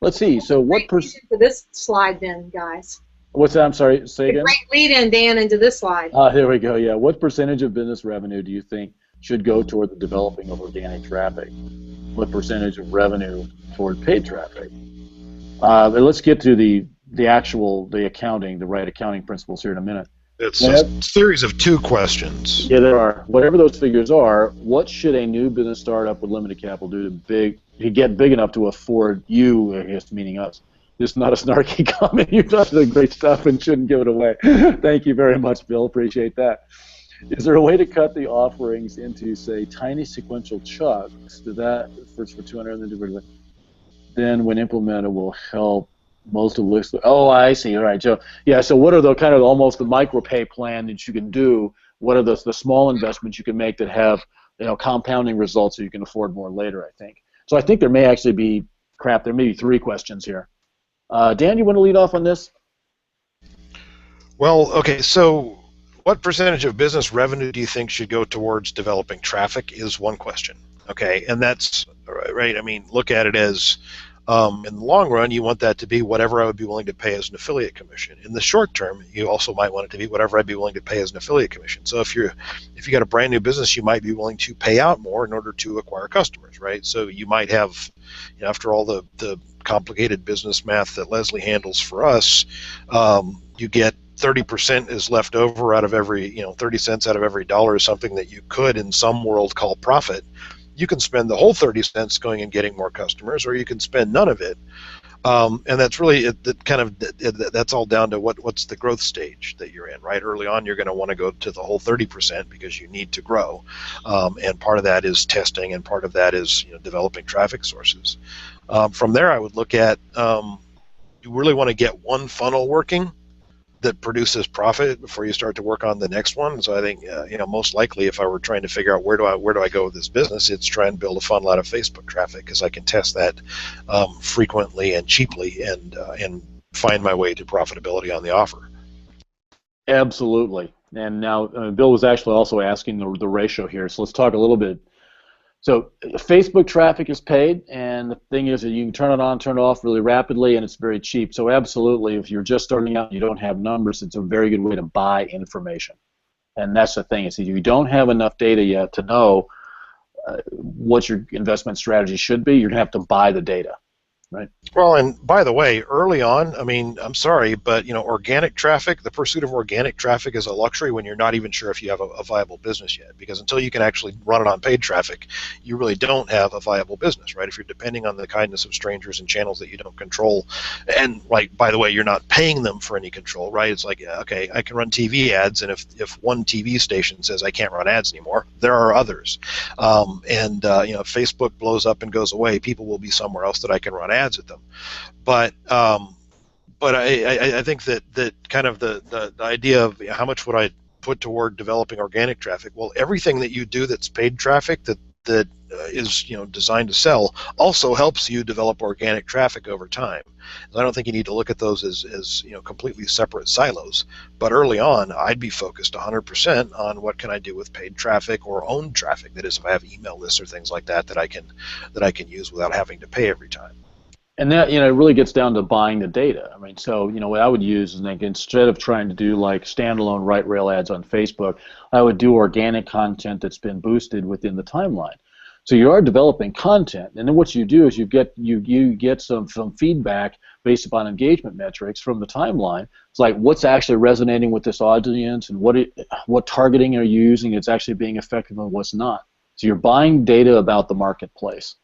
Let's see. So what percent to this slide then, guys? What's that? I'm sorry. Say again. Great lead-in, Dan, into this slide. There we go. Yeah. What percentage of business revenue do you think should go toward the developing of organic traffic? What percentage of revenue toward paid traffic? And let's get to the right accounting principles here in a minute. It's a series of 2 questions. Yeah, there are. Whatever those figures are, what should a new business startup with limited capital do to get big enough to afford you, I guess, meaning us? This is not a snarky comment. You've done the great stuff and shouldn't give it away. Thank you very much, Bill. Appreciate that. Is there a way to cut the offerings into, say, tiny sequential chunks? Do that first for 200 and then then when implemented will help most of the list. Oh, I see. All right. So yeah. So what are the kind of almost the micro pay plan that you can do? What are the small investments you can make that have compounding results so you can afford more later? I think. So I think there may actually be there may be 3 questions here. Dan, you want to lead off on this? Well, okay. So what percentage of business revenue do you think should go towards developing traffic is one question. Okay, and that's right. I mean, look at it as in the long run, you want that to be whatever I would be willing to pay as an affiliate commission. In the short term, you also might want it to be whatever I'd be willing to pay as an affiliate commission. So if you got a brand new business, you might be willing to pay out more in order to acquire customers, right? So you might have, after all the complicated business math that Leslie handles for us, you get 30% is left over out of every 30 cents out of every dollar is something that you could in some world call profit. You can spend the whole 30 cents going and getting more customers, or you can spend none of it. And that's really that's all down to what's the growth stage that you're in, right? Early on, you're going to want to go to the whole 30% because you need to grow, and part of that is testing, and part of that is developing traffic sources. From there, I would look at you really want to get one funnel working that produces profit before you start to work on the next one. So I think most likely, if I were trying to figure out where do I go with this business, it's try and build a funnel out of Facebook traffic, because I can test that frequently and cheaply and find my way to profitability on the offer. Absolutely. And now Bill was actually also asking the ratio here. So let's talk a little bit. So Facebook traffic is paid, and the thing is that you can turn it on, turn it off really rapidly, and it's very cheap. So absolutely, if you're just starting out and you don't have numbers, it's a very good way to buy information. And that's the thing, is that you don't have enough data yet to know what your investment strategy should be, you're going to have to buy the data, right? Well, and by the way, early on, I mean, I'm sorry, but organic traffic, the pursuit of organic traffic is a luxury when you're not even sure if you have a viable business yet. Because until you can actually run it on paid traffic, you really don't have a viable business, right? If you're depending on the kindness of strangers and channels that you don't control, and like, by the way, you're not paying them for any control, right? It's like, okay, I can run TV ads, and if one TV station says I can't run ads anymore, there are others. If Facebook blows up and goes away, people will be somewhere else that I can run ads at them. But I think that kind of the idea of how much would I put toward developing organic traffic? Well, everything that you do that's paid traffic that is designed to sell also helps you develop organic traffic over time. I don't think you need to look at those as completely separate silos. But early on, I'd be focused 100% on what can I do with paid traffic or owned traffic. That is, if I have email lists or things like that I can use without having to pay every time. And that, it really gets down to buying the data. I mean, so, what I would use is, like, instead of trying to do like standalone right rail ads on Facebook, I would do organic content that's been boosted within the timeline. So you are developing content, and then what you do is you get some feedback based upon engagement metrics from the timeline. It's like, what's actually resonating with this audience, and what targeting are you using that's actually being effective and what's not. So you're buying data about the marketplace.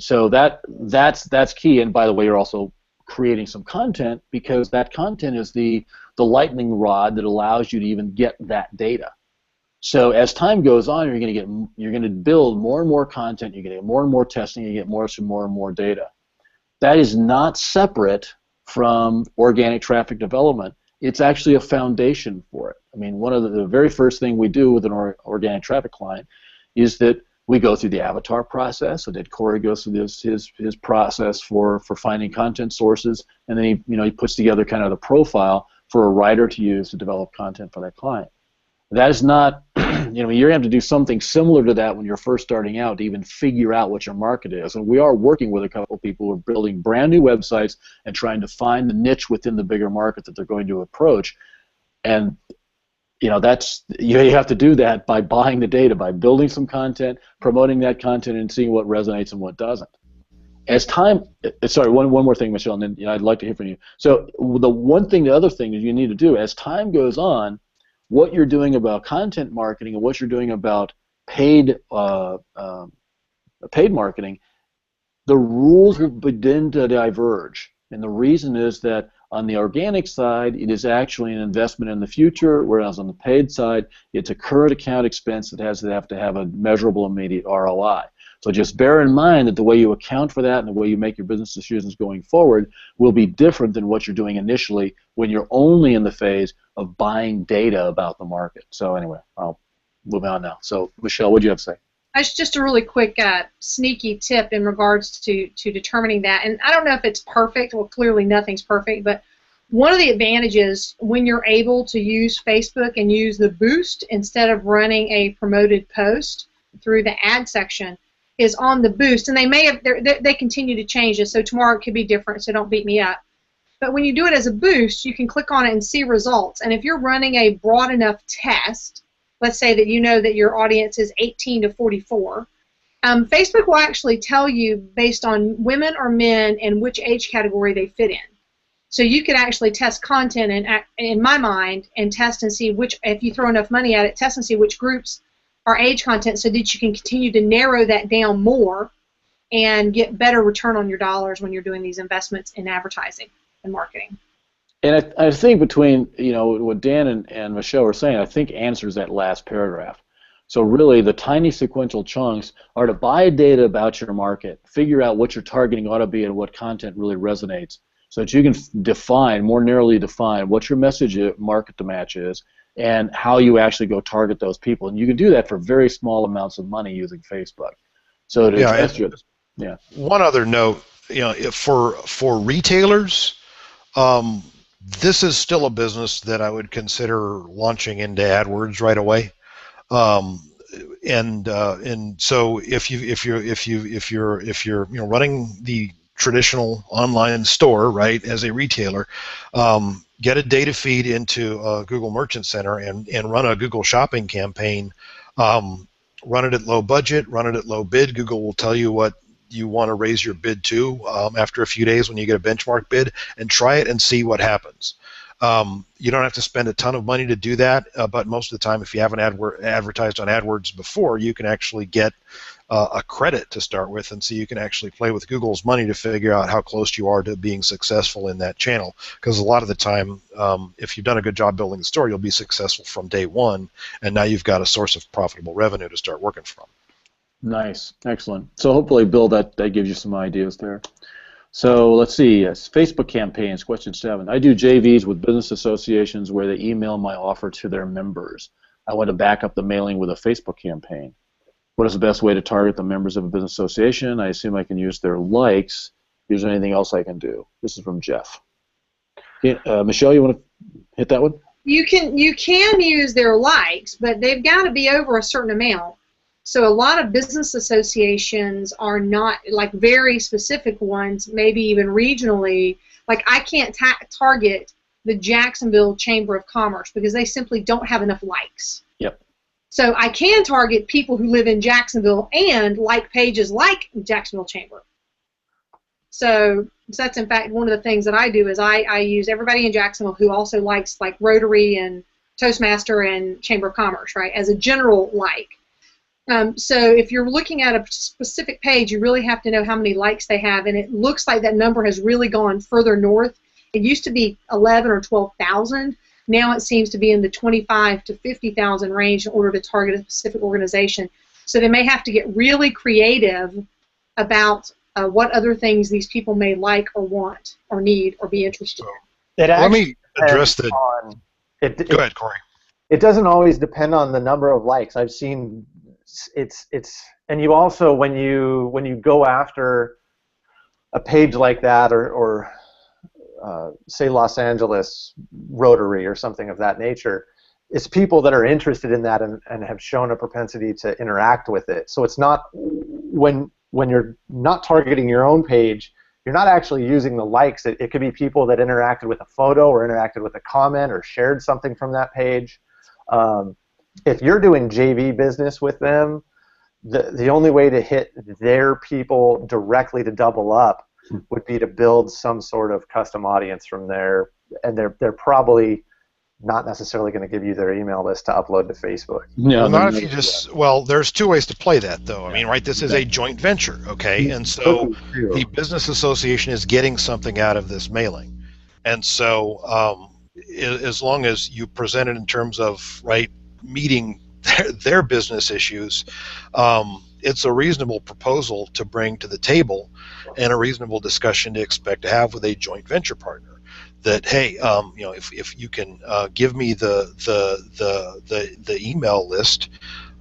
So that's key. And by the way, you're also creating some content, because that content is the lightning rod that allows you to even get that data. So as time goes on, you're going to build more and more content. You're going to get more and more testing. You get more and more data. That is not separate from organic traffic development. It's actually a foundation for it. I mean, one of the very first thing we do with an organic traffic client is that we go through the avatar process. So that Corey goes through his process for finding content sources, and then he puts together kind of the profile for a writer to use to develop content for that client. That is not, you're going to have to do something similar to that when you're first starting out to even figure out what your market is. And we are working with a couple of people who are building brand new websites and trying to find the niche within the bigger market that they're going to approach. And you have to do that by buying the data, by building some content, promoting that content, and seeing what resonates and what doesn't. As time, sorry, one more thing, Michelle, and then I'd like to hear from you. So the other thing that you need to do as time goes on, what you're doing about content marketing and what you're doing about paid marketing, the rules will begin to diverge. And the reason is that on the organic side, it is actually an investment in the future, whereas on the paid side, it's a current account expense that has to have a measurable immediate ROI. So just bear in mind that the way you account for that and the way you make your business decisions going forward will be different than what you're doing initially when you're only in the phase of buying data about the market. So anyway, I'll move on now. So Michelle, what do you have to say? That's just a really quick sneaky tip in regards to determining that. And I don't know if it's perfect. Well, clearly nothing's perfect. But one of the advantages when you're able to use Facebook and use the boost instead of running a promoted post through the ad section is on the boost. And they continue to change this. So tomorrow it could be different, so don't beat me up. But when you do it as a boost, you can click on it and see results. And if you're running a broad enough test, let's say that you know that your audience is 18 to 44, Facebook will actually tell you based on women or men and which age category they fit in. So you could actually test content, and in my mind, and test and see which, if you throw enough money at it, test and see which groups are age content so that you can continue to narrow that down more and get better return on your dollars when you're doing these investments in advertising and marketing. And I think between what Dan and Michelle were saying, I think answers that last paragraph. So really, the tiny sequential chunks are to buy data about your market, figure out what your targeting ought to be and what content really resonates, so that you can more narrowly define what your message market to match is and how you actually go target those people. And you can do that for very small amounts of money using Facebook. So one other note, for retailers, this is still a business that I would consider launching into AdWords right away. And so if you're running the traditional online store, right, as a retailer, get a data feed into Google Merchant Center and run a Google Shopping campaign. run it at low budget, run it at low bid. Google will tell you what you want to raise your bid to after a few days when you get a benchmark bid, and try it and see what happens. You don't have to spend a ton of money to do that, but most of the time, if you haven't advertised on AdWords before, you can actually get a credit to start with, and so you can actually play with Google's money to figure out how close you are to being successful in that channel. Because a lot of the time, if you've done a good job building the store, you'll be successful from day one, and now you've got a source of profitable revenue to start working from. Nice, excellent. So hopefully, Bill, that gives you some ideas there. So let's see, Facebook campaigns, question 7. I do JVs with business associations where they email my offer to their members. I want to back up the mailing with a Facebook campaign. What is the best way to target the members of a business association? I assume I can use their likes. Is there anything else I can do? This is from Jeff. Michelle, you want to hit that one? You can use their likes, but they've got to be over a certain amount. So a lot of business associations are not, like very specific ones, maybe even regionally. Like I can't target the Jacksonville Chamber of Commerce because they simply don't have enough likes. Yep. So I can target people who live in Jacksonville and like pages like Jacksonville Chamber. So that's in fact one of the things that I do is I use everybody in Jacksonville who also likes like Rotary and Toastmaster and Chamber of Commerce, right, as a general like. So if you're looking at a specific page, you really have to know how many likes they have, and it looks like that number has really gone further north. It used to be 11 or 12,000. Now it seems to be in the 25 to 50,000 range in order to target a specific organization. So they may have to get really creative about what other things these people may like or want or need or be interested in. Let me address the. Go ahead, Corey. It doesn't always depend on the number of likes. I've seen it's and you also when you go after a page like that or say Los Angeles Rotary or something of that nature, it's people that are interested in that and have shown a propensity to interact with it. So it's not when you're not targeting your own page, you're not actually using the likes. It could be people that interacted with a photo or interacted with a comment or shared something from that page. If you're doing JV business with them, the only way to hit their people directly to double up would be to build some sort of custom audience from there, and they're probably not necessarily going to give you their email list to upload to Facebook. No, well, not if you just. Well, there's two ways to play that, though. I mean, right? This is a joint venture, okay? And so the business association is getting something out of this mailing, and so as long as you present it in terms of meeting their business issues, it's a reasonable proposal to bring to the table and a reasonable discussion to expect to have with a joint venture partner. That hey, if you can give me the email list,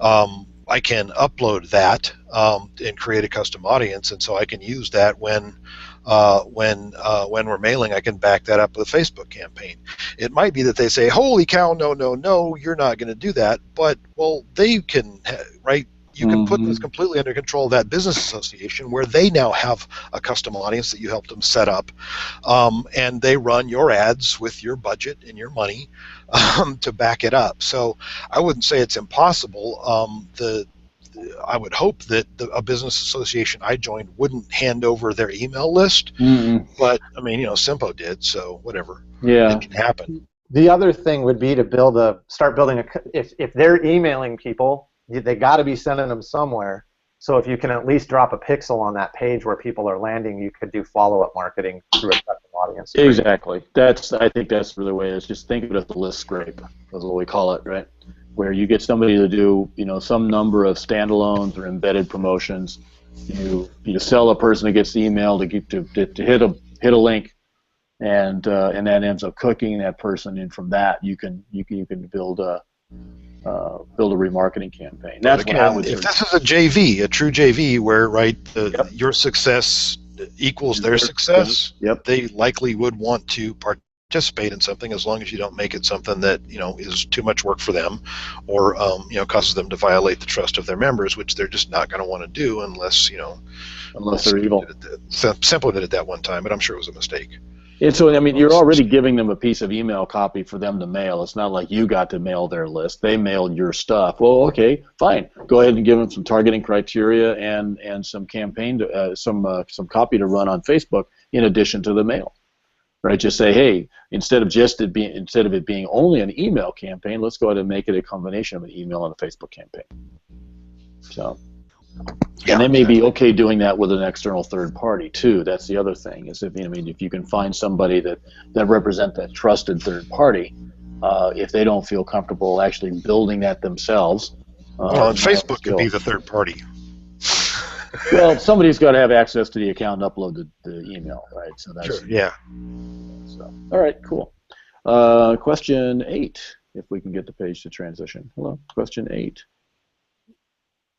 I can upload that and create a custom audience, and so I can use that when we're mailing. I can back that up with a Facebook campaign. It might be that they say, "Holy cow, no, you're not going to do that," but well, they can, right? You can put this completely under control of that business association where they now have a custom audience that you helped them set up, and they run your ads with your budget and your money to back it up. So I wouldn't say it's impossible. I would hope that a business association I joined wouldn't hand over their email list, but I mean, Simpo did, so whatever. Yeah, it can happen. The other thing would be to start building if they're emailing people, they got to be sending them somewhere. So if you can at least drop a pixel on that page where people are landing, you could do follow-up marketing through a custom audience. Exactly. I think that's really the way it is. Just think of it as the list scrape. That's what we call it, right? Where you get somebody to do, some number of standalones or embedded promotions. You sell a person who gets the email to hit a link, and that ends up cooking that person. And from that, you can build a remarketing campaign. That's what I would do. If this is a JV, a true JV, where your success equals their success, they likely would want to participate in something, as long as you don't make it something that is too much work for them, or causes them to violate the trust of their members, which they're just not going to want to do unless unless they're evil. Simple did it that one time, but I'm sure it was a mistake. And so, I mean, you're already giving them a piece of email copy for them to mail. It's not like you got to mail their list. They mailed your stuff. Well, okay, fine. Go ahead and give them some targeting criteria and some campaign, some copy to run on Facebook in addition to the mail. Right? Just say, hey, instead of it being only an email campaign, let's go ahead and make it a combination of an email and a Facebook campaign. So. Yeah, And they may exactly. be okay doing that with an external third party too. That's the other thing. Is if you can find somebody that represent that trusted third party, if they don't feel comfortable actually building that themselves. Well, and Facebook could be the third party. Well, somebody's got to have access to the account and upload the email, right? So that's Sure. Yeah. So, all right, cool. Question 8, if we can get the page to transition. Hello, question 8.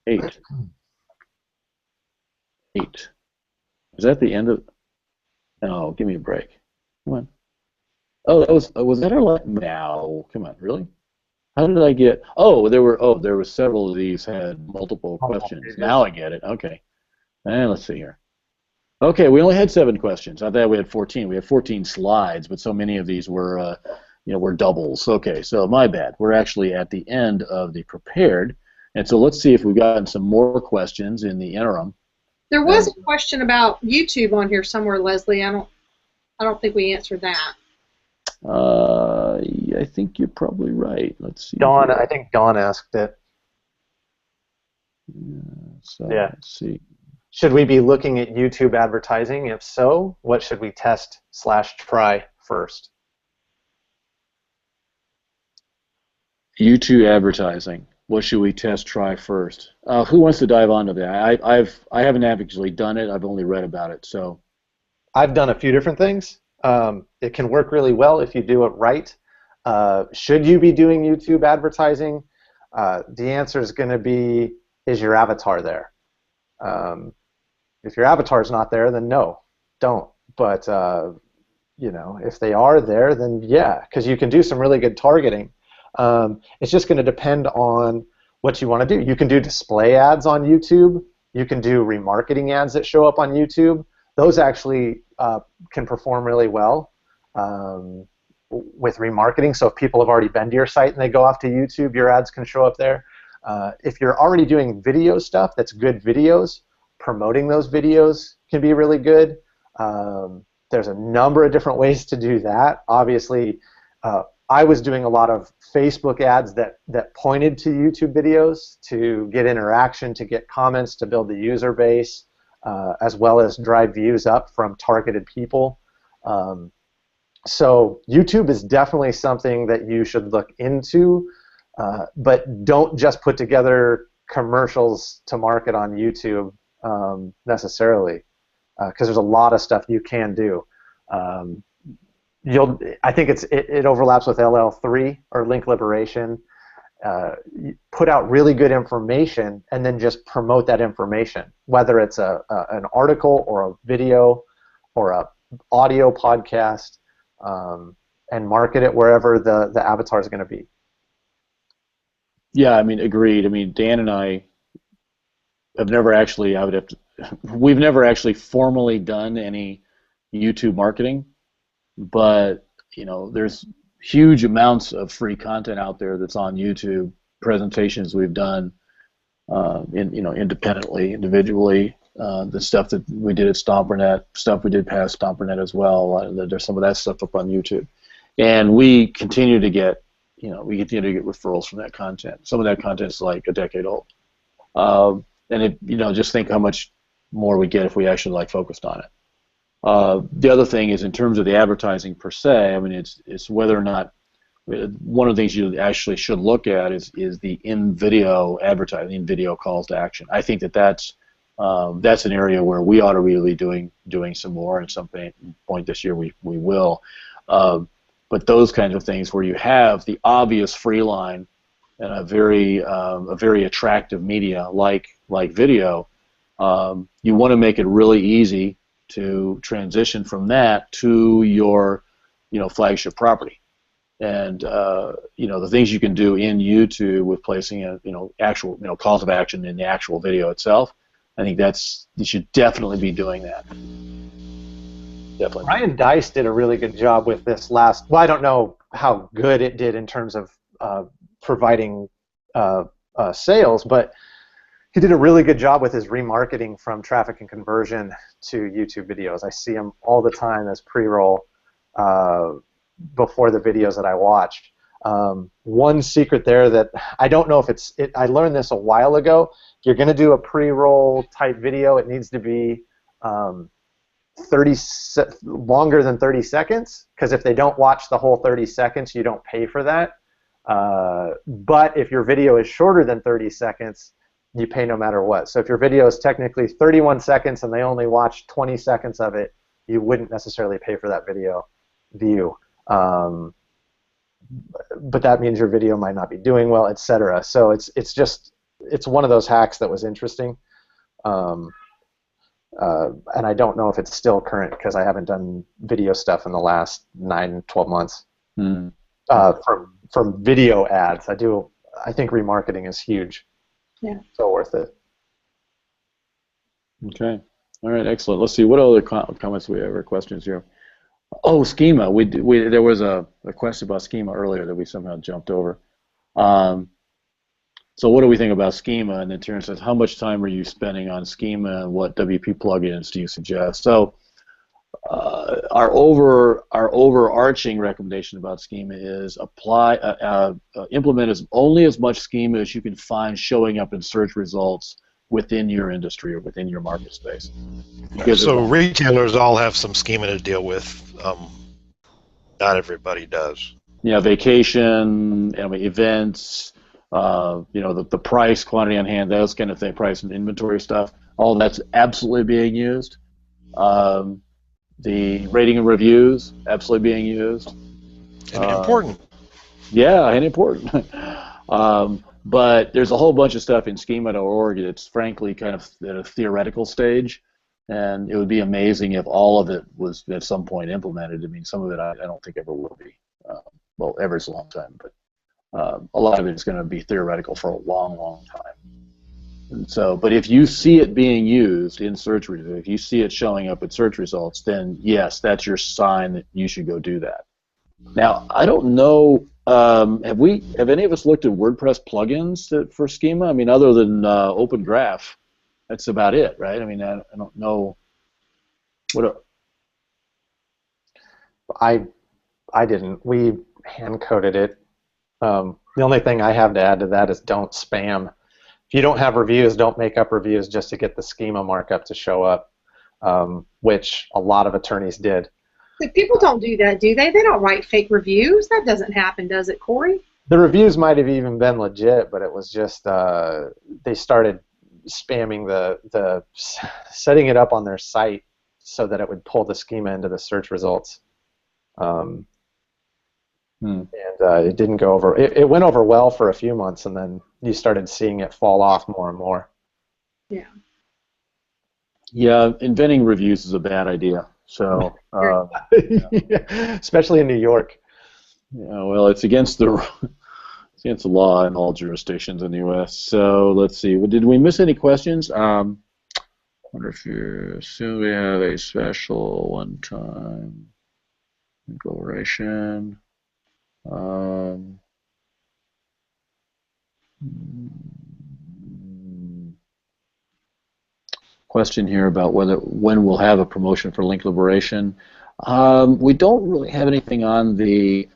8. 8. Is that the end of? Oh, give me a break. Come on. Oh, was that our last? No, come on, really? How did I get? Oh, there were several of these had multiple questions. Now I get it. Okay. And let's see here. Okay, we only had 7 questions. I thought we had 14. We had 14 slides, but so many of these were, were doubles. Okay, so my bad. We're actually at the end of the prepared, and so let's see if we've gotten some more questions in the interim. There was a question about YouTube on here somewhere, Leslie. I don't think we answered that. I think you're probably right. Let's see. Dawn, I think Dawn asked it. Yeah. Let's see. Should we be looking at YouTube advertising? If so, what should we test/try first? YouTube advertising. What should we try first? Who wants to dive onto that? I haven't actually done it. I've only read about it. So I've done a few different things. It can work really well if you do it right. Should you be doing YouTube advertising? The answer is going to be, is your avatar there? If your avatar is not there, then no, don't. But if they are there, then yeah, because you can do some really good targeting. It's just going to depend on what you want to do. You can do display ads on YouTube. You can do remarketing ads that show up on YouTube. Those actually can perform really well with remarketing. So if people have already been to your site and they go off to YouTube, your ads can show up there. If you're already doing video stuff that's good videos, promoting those videos can be really good. There's a number of different ways to do that. Obviously, I was doing a lot of Facebook ads that pointed to YouTube videos to get interaction, to get comments, to build the user base, as well as drive views up from targeted people. So YouTube is definitely something that you should look into, but don't just put together commercials to market on YouTube necessarily, because there's a lot of stuff you can do. I think it overlaps with LL3 or link liberation. Put out really good information and then just promote that information, whether it's an article or a video or a audio podcast, and market it wherever the avatar is going to be. Yeah, I mean, agreed. I mean, Dan and I have never actually, we've never actually formally done any YouTube marketing, but there's huge amounts of free content out there that's on YouTube, presentations we've done independently, individually, the stuff that we did at Stompernet, stuff we did past Stompernet as well. There's some of that stuff up on YouTube, and we continue to get referrals from that content. Some of that content is like a decade old, and just think how much more we get if we actually focused on it. The other thing is, in terms of the advertising per se, I mean, it's whether or not, one of the things you actually should look at is the in-video advertising, in-video calls to action. I think that's an area where we ought to really doing some more, and at some point this year we will. But those kinds of things where you have the obvious free line and a very attractive media like video, you want to make it really easy to transition from that to your flagship property. And the things you can do in YouTube with placing actual calls of action in the actual video itself, I think you should definitely be doing that. definitely. Ryan Dice did a really good job with this last. Well, I don't know how good it did in terms of providing sales, but he did a really good job with his remarketing from traffic and conversion to YouTube videos. I see him all the time as pre-roll before the videos that I watch. One secret there that I don't know if I learned this a while ago. If you're going to do a pre-roll type video, it needs to be longer than 30 seconds, because if they don't watch the whole 30 seconds, you don't pay for that. But if your video is shorter than 30 seconds, you pay no matter what. So if your video is technically 31 seconds and they only watch 20 seconds of it, you wouldn't necessarily pay for that video view. But that means your video might not be doing well, etc. So it's one of those hacks that was interesting. And I don't know if it's still current because I haven't done video stuff in the last 9-12 months. From video ads. I think remarketing is huge. Yeah. So worth it. Okay. All right. Excellent. Let's see. What other comments we have or questions here? Oh, schema. There was a question about schema earlier that we somehow jumped over. So what do we think about schema? And in terms of how much time are you spending on schema, and what WP plugins do you suggest? So our overarching recommendation about schema is implement only as much schema as you can find showing up in search results within your industry or within your market space. So retailers all have some schema to deal with. Not everybody does. Yeah, vacation, events, the price, quantity on hand, those kind of things, price and inventory stuff. All that's absolutely being used. The rating and reviews, absolutely being used. And important. Yeah, and important. But there's a whole bunch of stuff in schema.org that's frankly kind of at a theoretical stage, and it would be amazing if all of it was at some point implemented. I mean, some of it I don't think ever will be. Well, ever is a long time, but a lot of it is going to be theoretical for a long, long time. And so, but if you see it being used in search results, if you see it showing up in search results, then yes, that's your sign that you should go do that. Now, I don't know, have any of us looked at WordPress plugins for schema? I mean, other than Open Graph, that's about it, right? I mean, I don't know. I didn't. We hand coded it. The only thing I have to add to that is don't spam. If you don't have reviews, don't make up reviews just to get the schema markup to show up, which a lot of attorneys did. But people don't do that, do they? They don't write fake reviews. That doesn't happen, does it, Corey? The reviews might have even been legit, but it was just they started spamming the setting it up on their site so that it would pull the schema into the search results. And it didn't go over. It went over well for a few months, and then you started seeing it fall off more and more. Yeah. Yeah, inventing reviews is a bad idea. So, especially in New York. Yeah, well, it's against the law in all jurisdictions in the U.S. So let's see. Well, did we miss any questions? Wonder if you assume we have a special one-time declaration. Question here about when we'll have a promotion for link liberation. We don't really have anything on the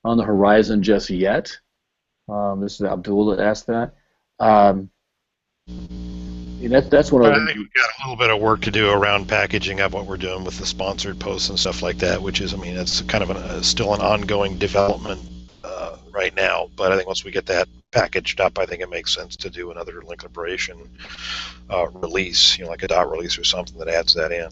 horizon just yet. This is Abdul that asked that. That's one of I think we've got a little bit of work to do around packaging up what we're doing with the sponsored posts and stuff like that, which is, I mean, it's kind of still an ongoing development right now. But I think once we get that packaged up, I think it makes sense to do another link liberation release, like a dot release or something that adds that in.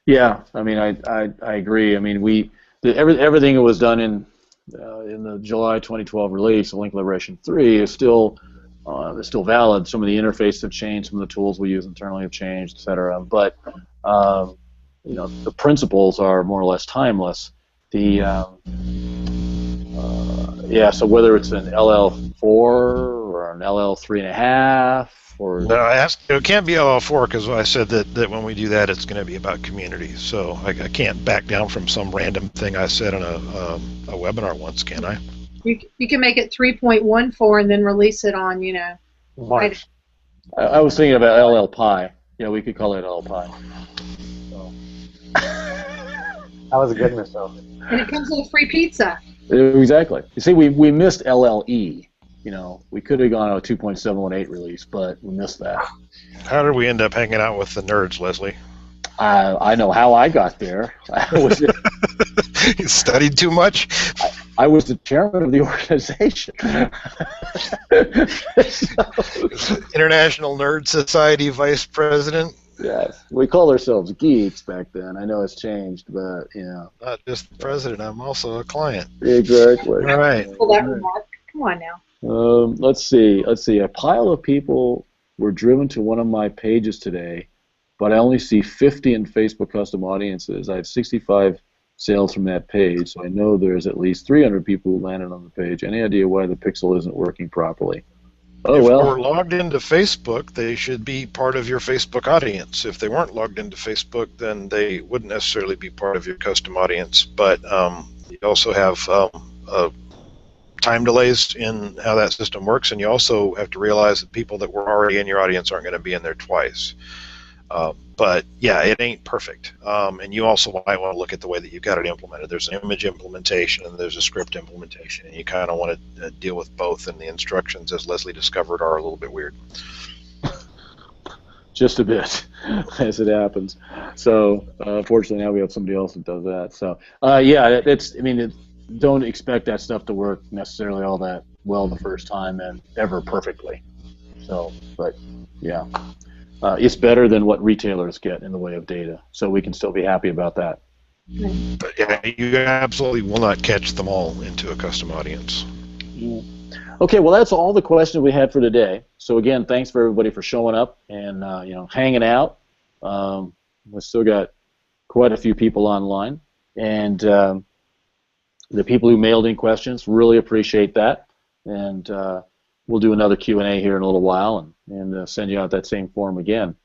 Yeah, I mean, I agree. I mean, everything that was done in the July 2012 release of Link Liberation 3 is still valid. Some of the interfaces have changed, some of the tools we use internally have changed, etc. But the principles are more or less timeless. So whether it's an LL4 or or an LL 3.5 or? No, it can't be LL4 because I said that when we do that, it's going to be about community. So I can't back down from some random thing I said on a webinar once, can I? You can make it 3.14 and then release it on, March. I was thinking about LL Pi. Yeah, we could call it LL Pi. So. That was a good missile. And it comes with a free pizza. Exactly. You see, we missed LLE. We could have gone on a 2.718 release, but we missed that. How did we end up hanging out with the nerds, Leslie? I know how I got there. You studied too much? I was the chairman of the organization. International Nerd Society vice president? Yes. We called ourselves geeks back then. I know it's changed, but, Not just the president, I'm also a client. Exactly. All right. Pull that remark. Come on now. Let's see. A pile of people were driven to one of my pages today, but I only see 50 in Facebook custom audiences. I have 65 sales from that page, so I know there's at least 300 people who landed on the page. Any idea why the pixel isn't working properly? Oh, if well. they were logged into Facebook, they should be part of your Facebook audience. If they weren't logged into Facebook, then they wouldn't necessarily be part of your custom audience. But you also have time delays in how that system works, and you also have to realize that people that were already in your audience aren't going to be in there twice. But yeah, it ain't perfect, and you also might want to look at the way that you've got it implemented. There's an image implementation and there's a script implementation, and you kind of want to deal with both, and the instructions, as Leslie discovered, are a little bit weird. Just a bit, as it happens. So, fortunately, now we have somebody else that does that. So, yeah, don't expect that stuff to work necessarily all that well the first time and ever perfectly. So, but, yeah. It's better than what retailers get in the way of data, so we can still be happy about that. But yeah, you absolutely will not catch them all into a custom audience. Okay, well, that's all the questions we had for today. So again, thanks for everybody for showing up and hanging out. We've still got quite a few people online, and the people who mailed in questions, really appreciate that. And we'll do another Q&A here in a little while and send you out that same form again.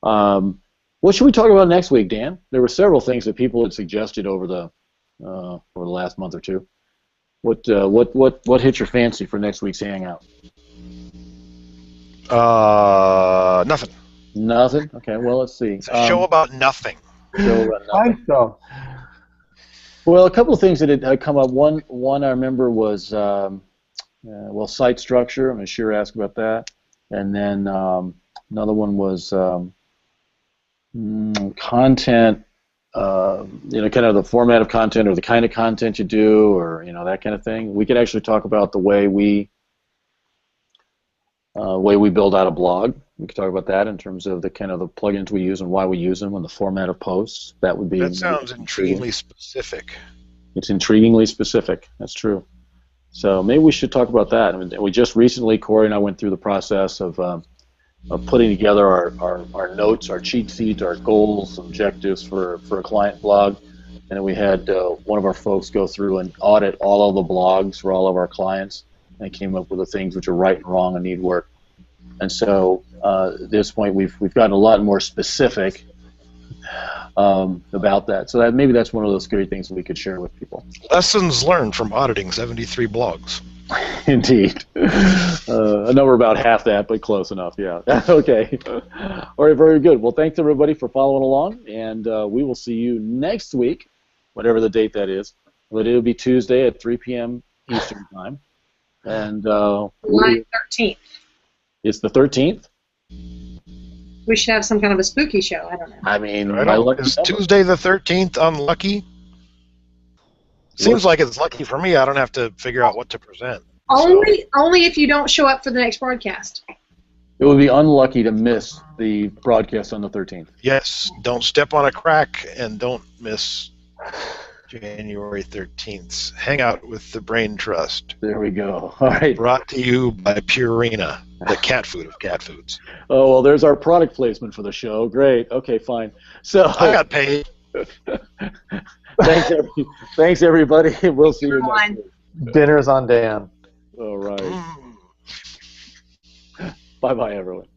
What should we talk about next week, Dan? There were several things that people had suggested over the last month or two. What hit your fancy for next week's hangout? Nothing. Nothing? Okay, well, let's see. It's a show about nothing. I think so. Well, a couple of things that had come up. One I remember was site structure. I'm going to sure ask about that. And then another one was content, kind of the format of content or the kind of content you do, or that kind of thing. We could actually talk about the way we build out a blog. We could talk about that in terms of the kind of the plugins we use and why we use them and the format of posts. That would be. That sounds intriguingly specific. It's intriguingly specific. That's true. So maybe we should talk about that. I mean, we just recently, Corey and I went through the process of putting together our notes, our cheat sheet, our goals, objectives for a client blog, and then we had one of our folks go through and audit all of the blogs for all of our clients, and came up with the things which are right and wrong and need work. And so at this point, we've gotten a lot more specific about that. So maybe that's one of those great things that we could share with people. Lessons learned from auditing 73 blogs. Indeed. A number about half that, but close enough, yeah. Okay. All right, very good. Well, thanks, everybody, for following along, and we will see you next week, whatever the date that is. But it'll be Tuesday at 3 p.m. Eastern Time. And July 13th. It's the 13th? We should have some kind of a spooky show. I don't know. I mean, is Tuesday the 13th unlucky? Seems like it's lucky for me. I don't have to figure out what to present. Only if you don't show up for the next broadcast. It would be unlucky to miss the broadcast on the 13th. Yes, don't step on a crack and don't miss January 13th. Hang out with the Braintrust. There we go. All right. Brought to you by Purina, the cat food of cat foods. Oh, well, there's our product placement for the show. Great. Okay, fine. So I got paid. Thanks, everybody. We'll see you next week. Dinner's on Dan. All right. Bye bye, everyone.